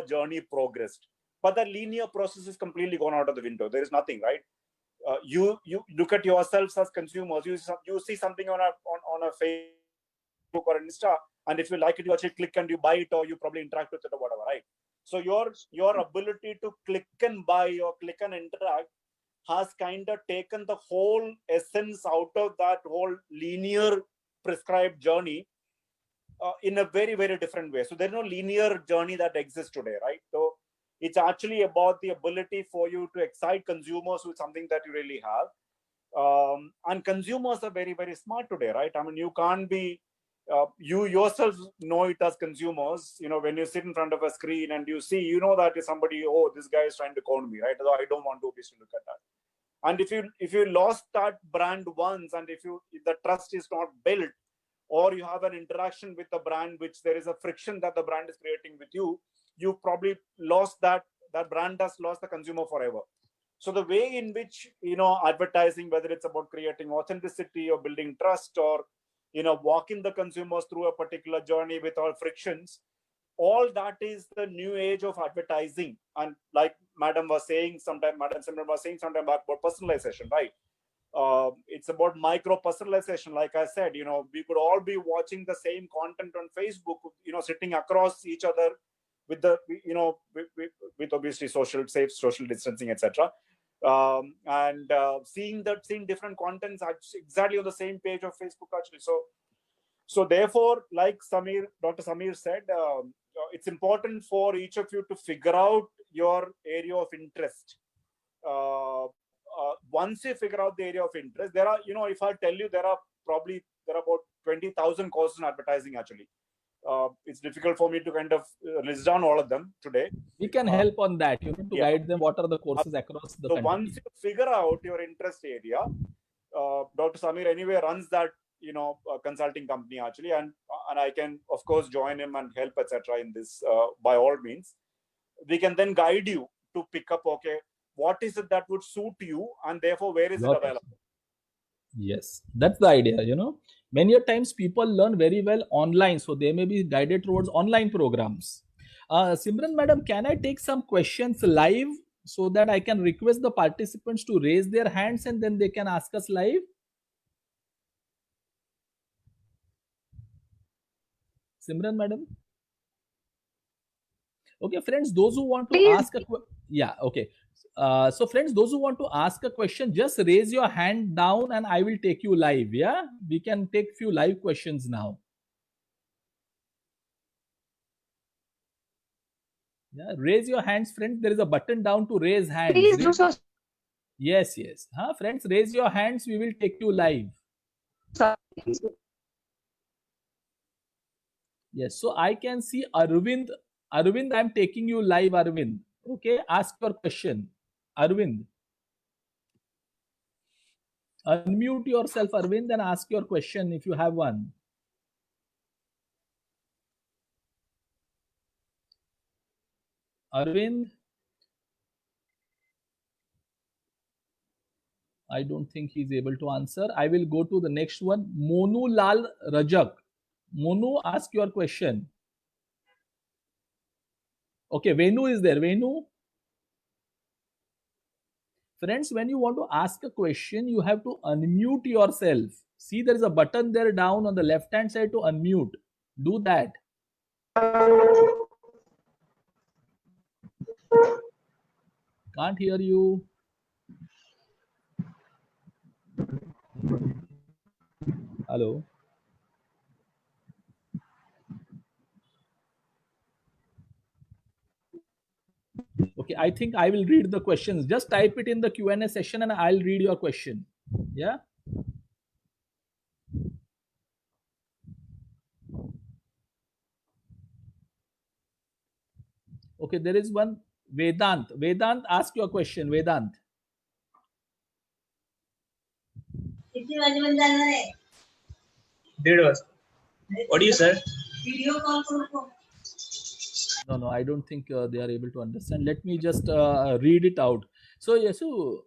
journey progressed. But the linear process is completely gone out of the window. There is nothing, right? You look at yourselves as consumers. You see something on a Facebook or an Insta, and if you like it, you actually click and you buy it, or you probably interact with it or whatever, right? So your ability to click and buy or click and interact has kind of taken the whole essence out of that whole linear prescribed journey in a very, very different way. So there's no linear journey that exists today, right? So it's actually about the ability for you to excite consumers with something that you really have. And consumers are very, very smart today, right? I mean, you can't be, you yourself know it as consumers, when you sit in front of a screen and you see, that is somebody, oh, this guy is trying to con me, right? So I don't want to obviously look at that. And if you lost that brand once, and if the trust is not built, or you have an interaction with the brand which there is a friction that the brand is creating with you, you've probably lost that brand has lost the consumer forever. So the way in which, advertising, whether it's about creating authenticity or building trust, or walking the consumers through a particular journey without frictions, all that is the new age of advertising. And like Madam Simran was saying sometime back about personalization, right? It's about micro personalization. Like I said, we could all be watching the same content on Facebook, sitting across each other with the, with obviously social distancing, etc. And seeing different contents exactly on the same page of Facebook, actually. So therefore, like Dr. Samir said, it's important for each of you to figure out your area of interest. Once you figure out the area of interest, there are, if I tell you, there are about 20,000 courses in advertising, actually. It's difficult for me to kind of list down all of them today. We can help on that, to guide them what are the courses across the country. Once you figure out your interest area, Dr. Samir anyway runs that, consulting company, actually, and I can of course join him and help, etc. in this, by all means. We can then guide you to pick up, okay, what is it that would suit you, and therefore where is it available. Yes, that's the idea. Many times people learn very well online, so they may be guided towards online programs. Simran Madam, can I take some questions live so that I can request the participants to raise their hands and then they can ask us live? Simran Madam? Okay, friends, those who want to ask a okay. So friends, those who want to ask a question, just raise your hand down and I will take you live. Yeah, we can take few live questions now. Yeah, raise your hands, friends. There is a button down to raise hands. Please do so. Yes. Friends, raise your hands. We will take you live. Yes, so I can see Arvind. Arvind, I'm taking you live, Arvind. Okay, ask your question. Arvind. Unmute yourself, Arvind, and ask your question if you have one. Arvind. I don't think he's able to answer. I will go to the next one. Monu Lal Rajak. Monu, ask your question. Okay, Venu is there. Venu? Friends, when you want to ask a question, you have to unmute yourself. See, there is a button there down on the left-hand side to unmute. Do that. Can't hear you. Hello. Okay, I think I will read the questions. Just type it in the Q&A session and I'll read your question. Yeah. Okay, there is one. Vedant. Vedant, ask your question. Vedant. What do you say? No, I don't think they are able to understand. Let me just read it out. So, Yesu,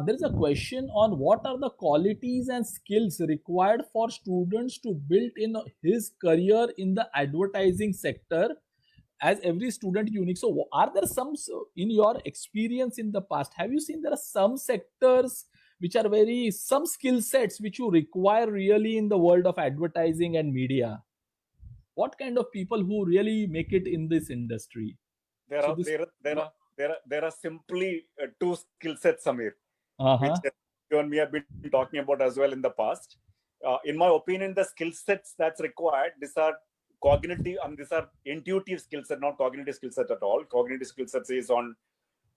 there is a question on what are the qualities and skills required for students to build in his career in the advertising sector, as every student unique. So are there some, in your experience in the past, have you seen there are some sectors which are some skill sets which you require really in the world of advertising and media? What kind of people who really make it in this industry? There are simply two skill sets, Samir, which you and me have been talking about as well in the past. In my opinion, the skill sets that's required, these are cognitive, and these are intuitive skill set, not cognitive skill set at all. Cognitive skill sets is on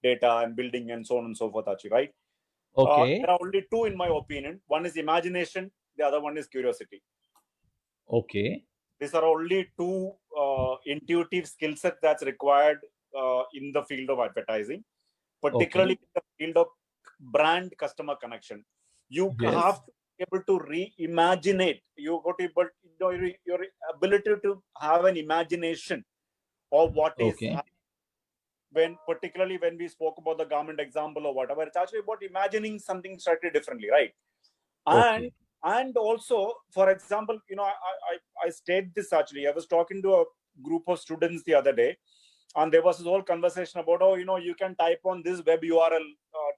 data and building and so on and so forth, actually, right? Okay. There are only two in my opinion. One is imagination, the other one is curiosity. Okay. These are only two intuitive skill sets that's required in the field of advertising, particularly in the field of brand customer connection. You Yes. have to be able to reimagine it. You got to be able, your ability to have an imagination of what is Okay. particularly when we spoke about the government example or whatever. It's actually about imagining something slightly differently, right? Okay. And also, for example, I stated this actually. I was talking to a group of students the other day, and there was this whole conversation about, you can type on this web URL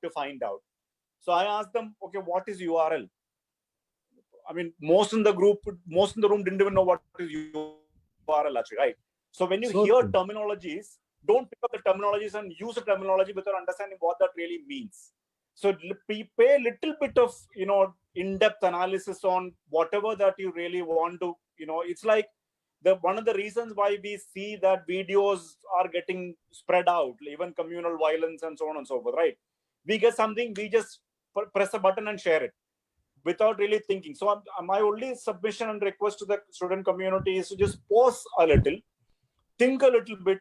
to find out. So I asked them, okay, what is URL? I mean, most in the room didn't even know what is URL actually, right? So when you So hear true. terminologies, don't pick up the terminologies and use the terminology without understanding what that really means. So pay a little bit of, in-depth analysis on whatever that you really want to, it's like one of the reasons why we see that videos are getting spread out, even communal violence and so on and so forth, right? We get something, we just press a button and share it without really thinking. So my only submission and request to the student community is to just pause a little, think a little bit,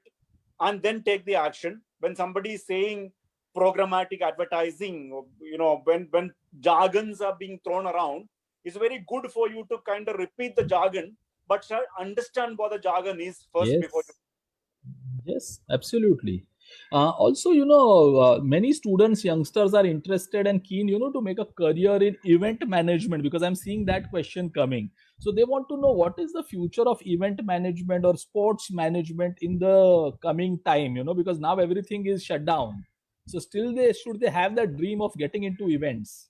and then take the action. When somebody is saying programmatic advertising, when jargons are being thrown around, it's very good for you to kind of repeat the jargon, but understand what the jargon is first before you. Yes. Yes, absolutely. Also, many students, youngsters are interested and keen, to make a career in event management, because I'm seeing that question coming. So they want to know what is the future of event management or sports management in the coming time, because now everything is shut down. So still should they have that dream of getting into events?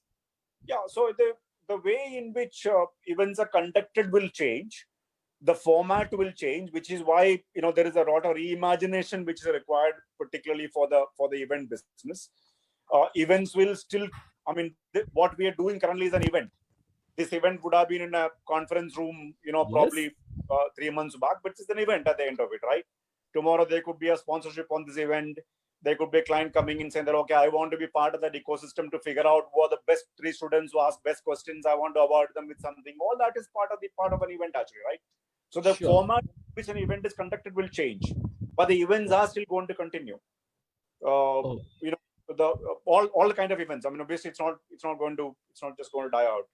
Yeah, so the way in which events are conducted will change. The format will change, which is why there is a lot of reimagination which is required, particularly for the event business. Events will still, I mean, what we are doing currently is an event. This event would have been in a conference room, Yes. probably 3 months back, but it's an event at the end of it, right? Tomorrow there could be a sponsorship on this event. There could be a client coming in saying that, okay, I want to be part of that ecosystem to figure out who are the best 3 students who ask best questions. I want to award them with something. All that is part of an event actually, right? So the Sure. format in which an event is conducted will change, but the events are still going to continue. Uh, Oh, you know, the all the kind of events. I mean, obviously, it's not just going to die out.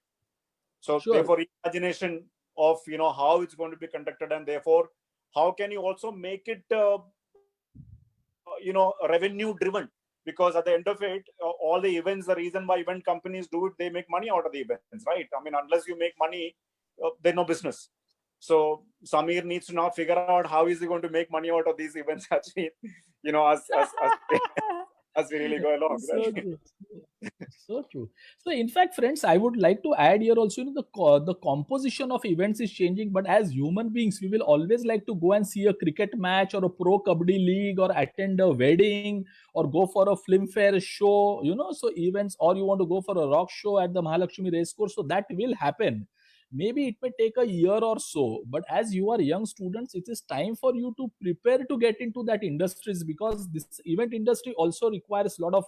So sure. therefore, imagination of how it's going to be conducted, and therefore, how can you also make it revenue driven? Because at the end of it, all the events, the reason why event companies do it, they make money out of the events, right? I mean, unless you make money, there's no business. So Samir needs to now figure out how is he going to make money out of these events actually, as we really go along, So right? true. So true. So, in fact, friends, I would like to add here also, the composition of events is changing. But as human beings, we will always like to go and see a cricket match or a pro kabaddi league or attend a wedding or go for a film fair show. So events, or you want to go for a rock show at the Mahalakshmi Racecourse. So that will happen. Maybe it may take a year or so, but as you are young students, it is time for you to prepare to get into that industries, because this event industry also requires a lot of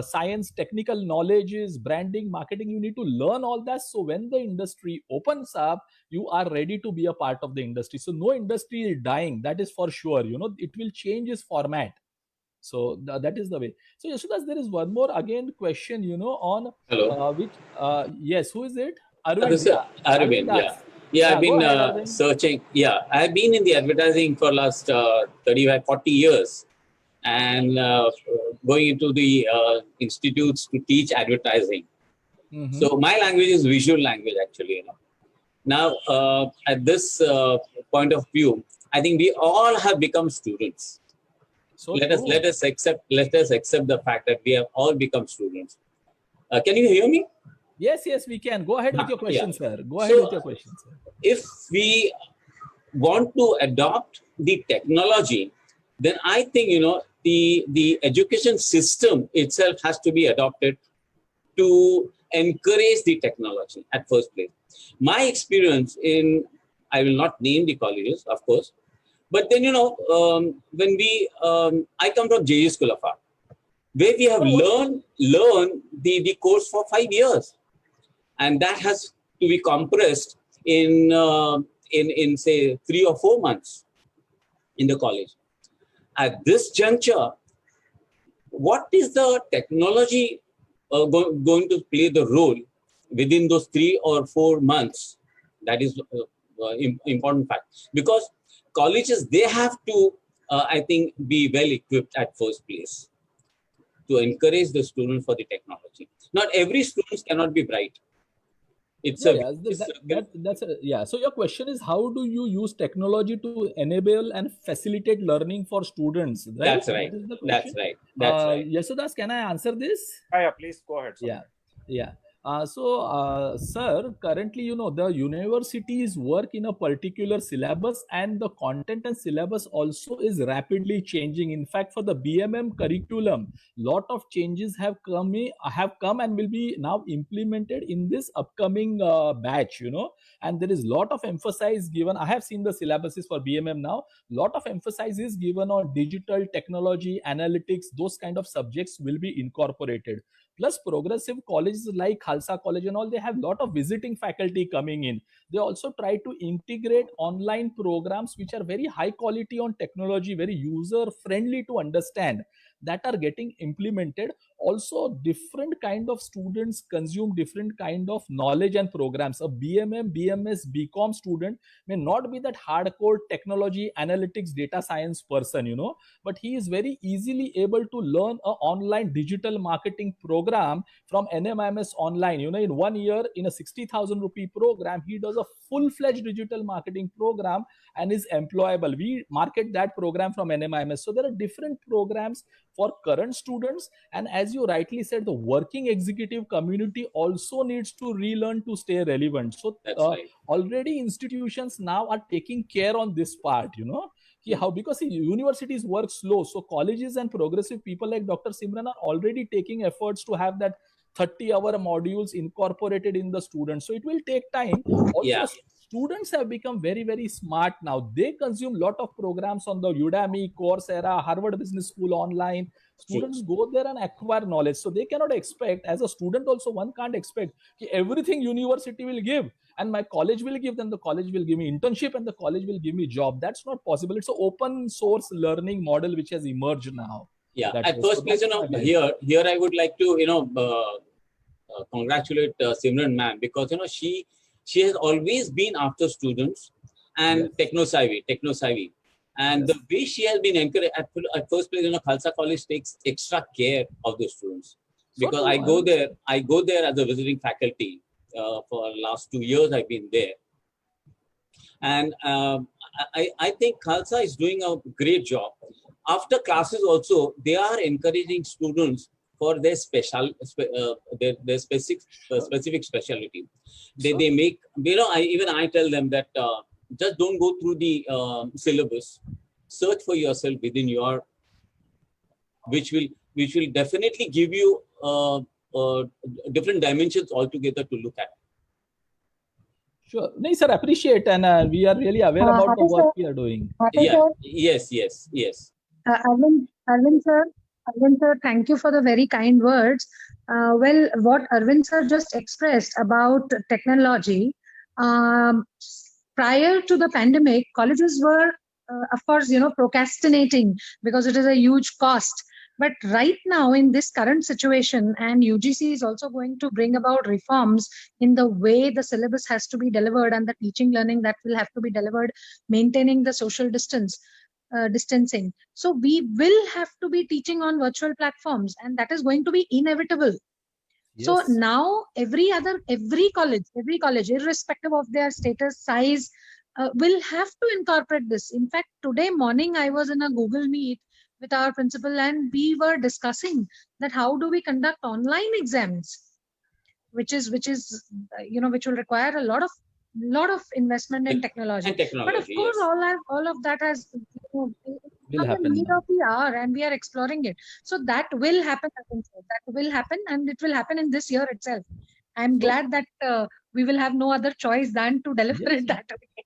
science, technical knowledges, branding, marketing. You need to learn all that. So when the industry opens up, you are ready to be a part of the industry. So no industry is dying. That is for sure. It will change its format. So that is the way. So Yasudas, there is one more again question, on Hello. which, yes, who is it? Arvind, This is yeah. Arvind. Arvind Yeah. Das. Yeah, I've Yeah, go been ahead, Arvind. searching. Yeah, I've been in the advertising for last 35, 40 years and going into the institutes to teach advertising. Mm-hmm. So my language is visual language, actually. Now, at this point of view, I think we all have become students. So Let us true. accept the fact that we have all become students. Can you hear me? Yes, yes, we can. Go ahead with your Yeah. question, sir. Go ahead with So your question, sir. if we want to adopt the technology, then I think the education system itself has to be adopted to encourage the technology at first place. My experience in, I will not name the colleges, of course, but then when I come from JU School of Art, where we have Oh, learned the course for 5 years, and that has to be compressed in say 3 or 4 months in the college. at this juncture, what is the technology going to play the role within those 3 or 4 months? That is important fact, because colleges, they have to, I think, be well equipped at first place to encourage the student for the technology. Not every student cannot be bright. It's Yeah, a vicious circle. that's a, yeah. So your question is, how do you use technology to enable and facilitate learning for students, right? That's right. That is the That's question. right. That's right. Yesudas, can I answer this? Yeah, please go ahead, Yeah, Samir. yeah. Sir, currently, the universities work in a particular syllabus, and the content and syllabus also is rapidly changing. In fact, for the BMM curriculum, lot of changes have come and will be now implemented in this upcoming batch. And there is lot of emphasis given. I have seen the syllabuses for BMM now. Lot of emphasis is given on digital technology, analytics. Those kind of subjects will be incorporated. Plus, progressive colleges like Khalsa College and all, they have a lot of visiting faculty coming in. They also try to integrate online programs which are very high quality on technology, very user friendly to understand, that are getting implemented. Also, different kind of students consume different kind of knowledge and programs. A BMM, BMS, BCom student may not be that hardcore technology, analytics, data science person, but he is very easily able to learn a online digital marketing program from NMIMS online. In 1 year, in a 60,000 rupee program, he does a full-fledged digital marketing program and is employable. We market that program from NMIMS. So there are different programs for current students, and as you rightly said, the working executive community also needs to relearn to stay relevant. So That's right. already institutions now are taking care on this part, how, because universities work slow, so colleges and progressive people like Dr. Simran are already taking efforts to have that 30-hour modules incorporated in the students. So it will take time. Also, Yeah. students have become very, very smart now. They consume lot of programs on the Udemy, Coursera, Harvard Business School online. True. Students go there and acquire knowledge. So they cannot expect, as a student also, one can't expect everything university will give and my college will give, then the college will give me internship and the college will give me job. That's not possible. It's an open source learning model which has emerged now. Yeah. That At way. first So place, that's my take. here I would like to, congratulate Simran ma'am, because she has always been after students and Yes. techno savvy, and Yes. the way she has been encouraged at first place, Khalsa College takes extra care of the students, So because true. I go there as a visiting faculty. For last 2 years I've been there, and I think Khalsa is doing a great job. After classes also, they are encouraging students for their their specific specialty. They make, I tell them that just don't go through the syllabus. Search for yourself within your, which will definitely give you different dimensions altogether to look at. Sure. No, sir, appreciate, and we are really aware about the work we are doing. Yeah. Yes. Arvind sir, thank you for the very kind words. Well, what Arvind sir just expressed about technology, prior to the pandemic, colleges were, of course, procrastinating because it is a huge cost. But right now, in this current situation, and UGC is also going to bring about reforms in the way the syllabus has to be delivered and the teaching learning that will have to be delivered, maintaining the social distancing. So we will have to be teaching on virtual platforms, and that is going to be inevitable. Yes. So now every college, irrespective of their status, size, will have to incorporate this. In fact, today morning I was in a Google Meet with our principal, and we were discussing that how do we conduct online exams, which will require a lot of investment in technology. But of course, yes. all of that has will happen the need now. of the hour, and we are exploring it. So that will happen. That will happen, and it will happen in this year itself. I'm glad that we will have no other choice than to deliver it that way.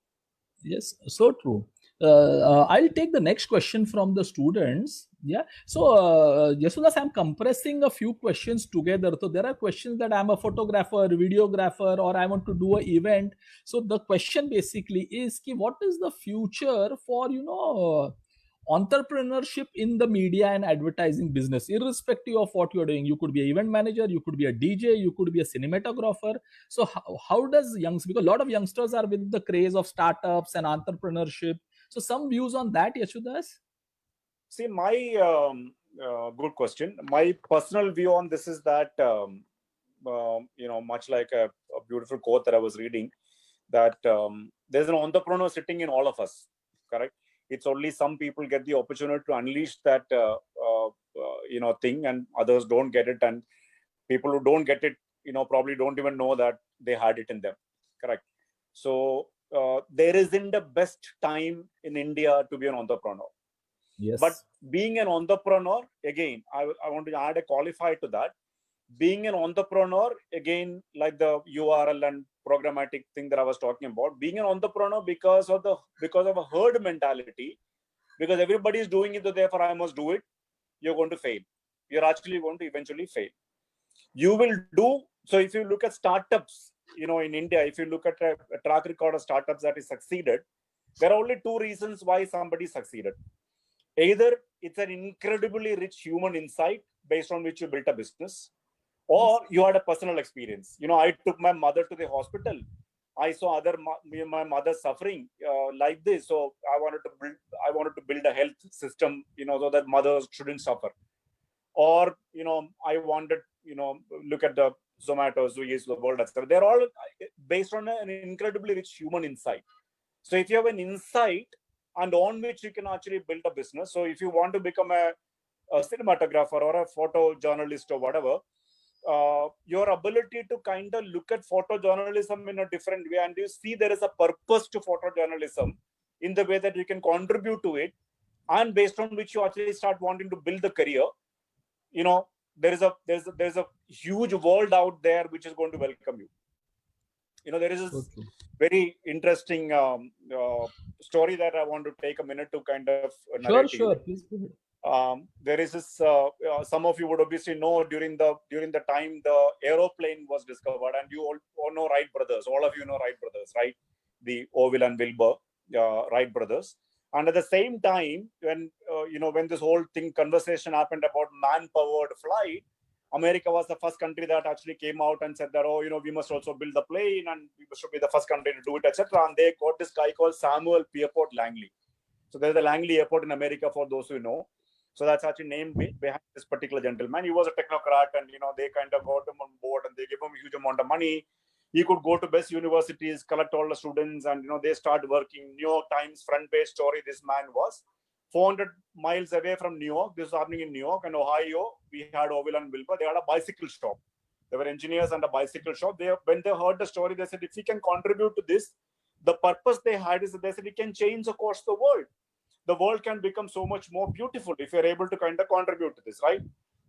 Yes, so true. I'll take the next question from the students. Yeah. So, Yesudas, I'm compressing a few questions together. So there are questions that I'm a photographer, videographer, or I want to do an event. So the question basically is, what is the future for, entrepreneurship in the media and advertising business, irrespective of what you're doing. You could be an event manager, you could be a DJ, you could be a cinematographer. So how does because a lot of youngsters are with the craze of startups and entrepreneurship. So some views on that, Yesudas? See, my good question. My personal view on this is that, much like a beautiful quote that I was reading, that there's an entrepreneur sitting in all of us, correct? It's only some people get the opportunity to unleash that, thing, and others don't get it. And people who don't get it, probably don't even know that they had it in them, correct? So there isn't the best time in India to be an entrepreneur. Yes. But being an entrepreneur, again, I want to add a qualifier to that. Being an entrepreneur, again, like the URL and programmatic thing that I was talking about, being an entrepreneur because of a herd mentality, because everybody is doing it, so therefore I must do it, you're going to fail. You're actually going to eventually fail. You will do, so if you look at startups, in India, if you look at a track record of startups that is succeeded, there are only two reasons why somebody succeeded. Either it's an incredibly rich human insight based on which you built a business, or you had a personal experience. I took my mother to the hospital. I saw my mother suffering like this, so I wanted to build a health system, so that mothers shouldn't suffer. Or I wanted, look at the Zomato, Swiggy, the world, etc. They're all based on an incredibly rich human insight. So if you have an insight and on which you can actually build a business. So if you want to become a cinematographer or a photojournalist or whatever, your ability to kind of look at photojournalism in a different way, and you see there is a purpose to photojournalism in the way that you can contribute to it, and based on which you actually start wanting to build the career, there's a huge world out there which is going to welcome you. There is this very interesting story that I want to take a minute to kind of narrate. Sure, please go ahead. There is this, some of you would obviously know during the time the aeroplane was discovered, and you all know Wright brothers. All of you know Wright brothers, right? The Orville and Wilbur Wright brothers. And at the same time, when this whole conversation happened about man-powered flight, America was the first country that actually came out and said that, we must also build the plane, and we should be the first country to do it, etc. And they got this guy called Samuel Pierpont Langley. So there's a Langley Airport in America, for those who know. So that's actually named behind this particular gentleman. He was a technocrat, and they kind of got him on board, and they gave him a huge amount of money. He could go to best universities, collect all the students, and they start working. New York Times front page story. This man was 400 miles away from New York. This was happening in New York and Ohio. We had Orville and Wilbur. They had a bicycle shop. They were engineers and a bicycle shop. When they heard the story, they said, if we can contribute to this, the purpose they had is that they said, we can change, of course, the world. The world can become so much more beautiful if you're able to kind of contribute to this, right?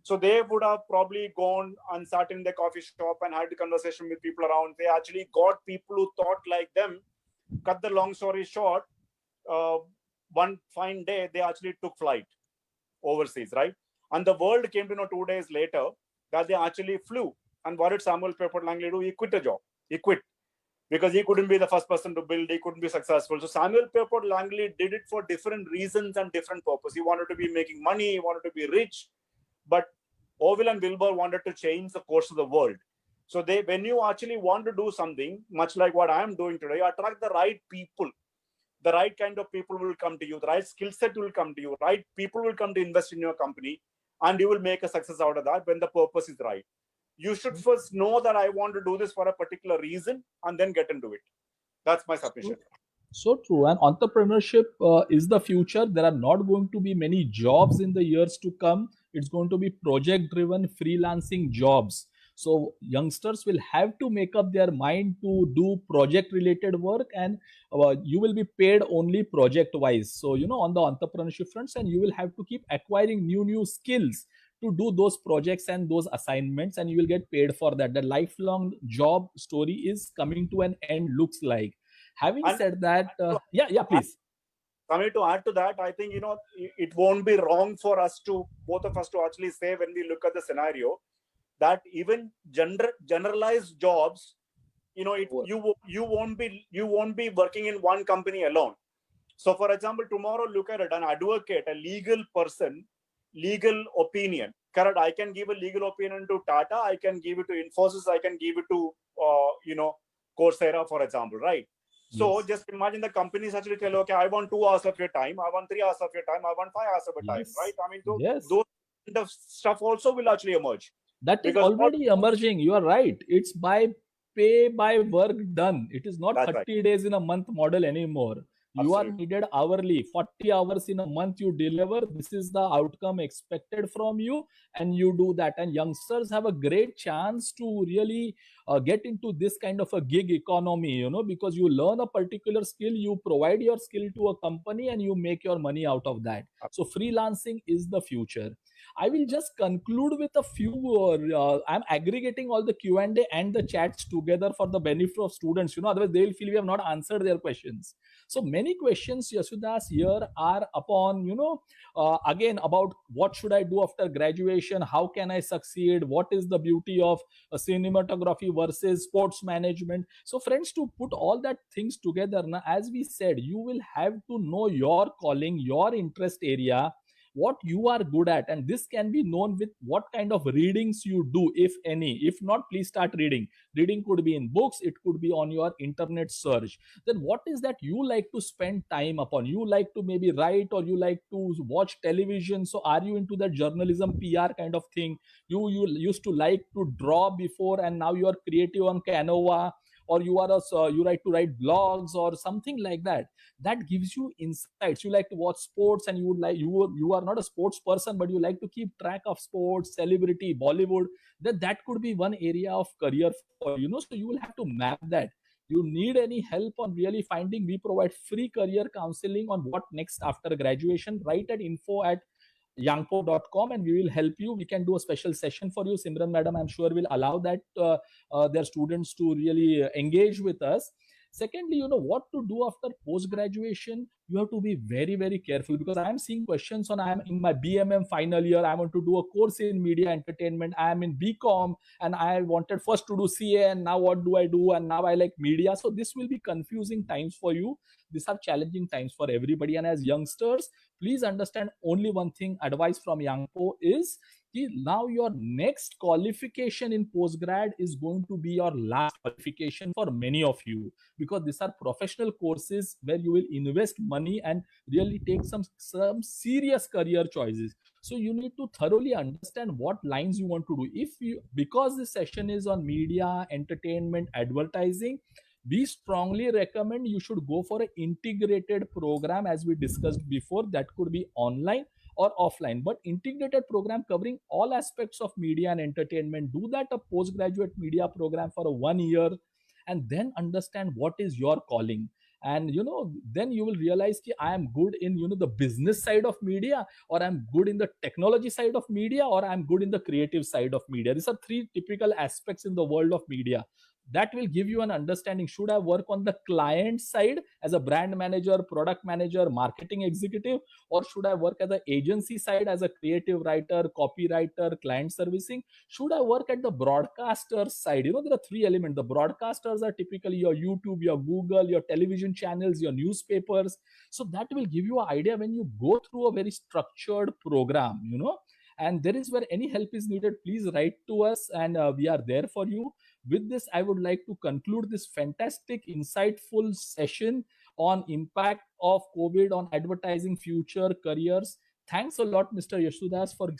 So they would have probably gone and sat in their coffee shop and had a conversation with people around. They actually got people who thought like them. Cut the long story short, one fine day, they actually took flight overseas, right? And the world came to know 2 days later that they actually flew. And what did Samuel Pierpont Langley do? He quit a job. He quit because he couldn't be the first person to build. He couldn't be successful. So Samuel Pierpont Langley did it for different reasons and different purposes. He wanted to be making money. He wanted to be rich. But Orville and Wilbur wanted to change the course of the world. So when you actually want to do something, much like what I'm doing today, attract the right people. The right kind of people will come to you. The right skill set will come to you. Right people will come to invest in your company, and you will make a success out of that when the purpose is right. You should first know that I want to do this for a particular reason, and then get into it. That's my submission. So true. And entrepreneurship is the future. There are not going to be many jobs in the years to come. It's going to be project-driven freelancing jobs. So youngsters will have to make up their mind to do project-related work, and you will be paid only project-wise. So, on the entrepreneurship fronts, and you will have to keep acquiring new skills to do those projects and those assignments, and you will get paid for that. The lifelong job story is coming to an end, looks like. Having said that, please. Coming to add to that, I think, it won't be wrong for both of us to actually say, when we look at the scenario, that even generalized jobs, you won't be working in one company alone. So for example, tomorrow look at it, an advocate, a legal person, legal opinion. Correct. I can give a legal opinion to Tata. I can give it to Infosys. I can give it to, Coursera, for example, right? So Yes. just imagine the companies actually tell, okay, I want 2 hours of your time. I want 3 hours of your time. I want 5 hours of your time, right? Yes. I mean, Yes. those kind of stuff also will actually emerge. That is Because already emerging. You are right. It's by pay by work done. It is not that's 30 right. days in a month model anymore. You are Absolutely. needed hourly. 40 hours in a month you deliver. This is the outcome expected from you, and you do that. And youngsters have a great chance to really get into this kind of a gig economy, because you learn a particular skill, you provide your skill to a company, and you make your money out of that. So freelancing is the future. I will just conclude with a few. I'm aggregating all the Q&A and the chats together for the benefit of students. Otherwise they will feel we have not answered their questions. So many questions, Yasudas, here are upon, again about what should I do after graduation? How can I succeed? What is the beauty of cinematography versus sports management? So friends, to put all that things together, now, as we said, you will have to know your calling, your interest area, what you are good at, and this can be known with what kind of readings you do, if any. If not, please start reading. Reading could be in books, it could be on your internet search. Then what is that you like to spend time upon? You like to maybe write, or you like to watch television. So are you into that journalism, PR kind of thing? You used to like to draw before, and now you are creative on Canova, or you like to write blogs or something like that. That gives you insights. You like to watch sports, and you are not a sports person, but you like to keep track of sports, celebrity, Bollywood. That could be one area of career for you. So you will have to map that. You need any help on really finding, we provide free career counseling on what next after graduation. Write at info@yangpoo.com, and we will help you. We can do a special session for you. Simran madam, I'm sure, will allow that their students to really engage with us. Secondly, what to do after post graduation. You have to be very, very careful, because I am seeing questions on, I am in my BMM final year, I want to do a course in media entertainment, I am in BCom, and I wanted first to do CA, and now what do I do, and now I like media. So this will be confusing times for you. These are challenging times for everybody. And as youngsters, please understand only one thing. Advice from Yangpoo is, now your next qualification in postgrad is going to be your last qualification for many of you, because these are professional courses where you will invest money and really take some serious career choices. So you need to thoroughly understand what lines you want to do. If you, because this session is on media, entertainment, advertising, we strongly recommend you should go for an integrated program, as we discussed before. That could be online or offline, but integrated program covering all aspects of media and entertainment. Do that, a postgraduate media program for a 1 year, and then understand what is your calling. And then you will realize that I am good in the business side of media, or I'm good in the technology side of media, or I'm good in the creative side of media. These are three typical aspects in the world of media. That will give you an understanding. Should I work on the client side as a brand manager, product manager, marketing executive, or should I work as an agency side as a creative writer, copywriter, client servicing? Should I work at the broadcaster side? There are three elements. The broadcasters are typically your YouTube, your Google, your television channels, your newspapers. So that will give you an idea when you go through a very structured program. And there is where any help is needed, please write to us, and we are there for you. With this, I would like to conclude this fantastic, insightful session on impact of COVID on advertising future careers. Thanks a lot, Mr. Yesudas, for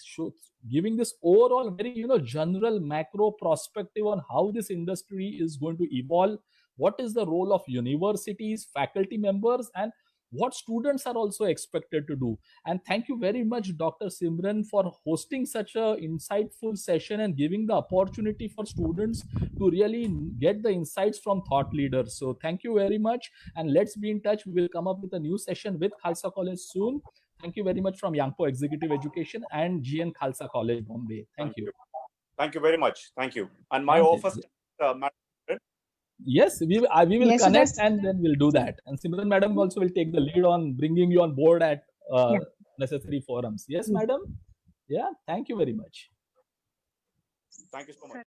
giving this overall very general macro perspective on how this industry is going to evolve. What is the role of universities, faculty members, and what students are also expected to do. And thank you very much, Dr. Simran, for hosting such a insightful session and giving the opportunity for students to really get the insights from thought leaders. So thank you very much, and let's be in touch. We will come up with a new session with Khalsa College soon. Thank you very much from Yangpoo Executive Education and GN Khalsa College, Bombay. Thank you. Thank you very much. Thank you. And my Thank you. offer, Madam. Yes, we will Yes, connect, that's and then we'll do that. And Simran madam also will take the lead on bringing you on board at yeah. necessary forums. Yes, Yes. madam. Yeah, thank you very much. Thank you so much.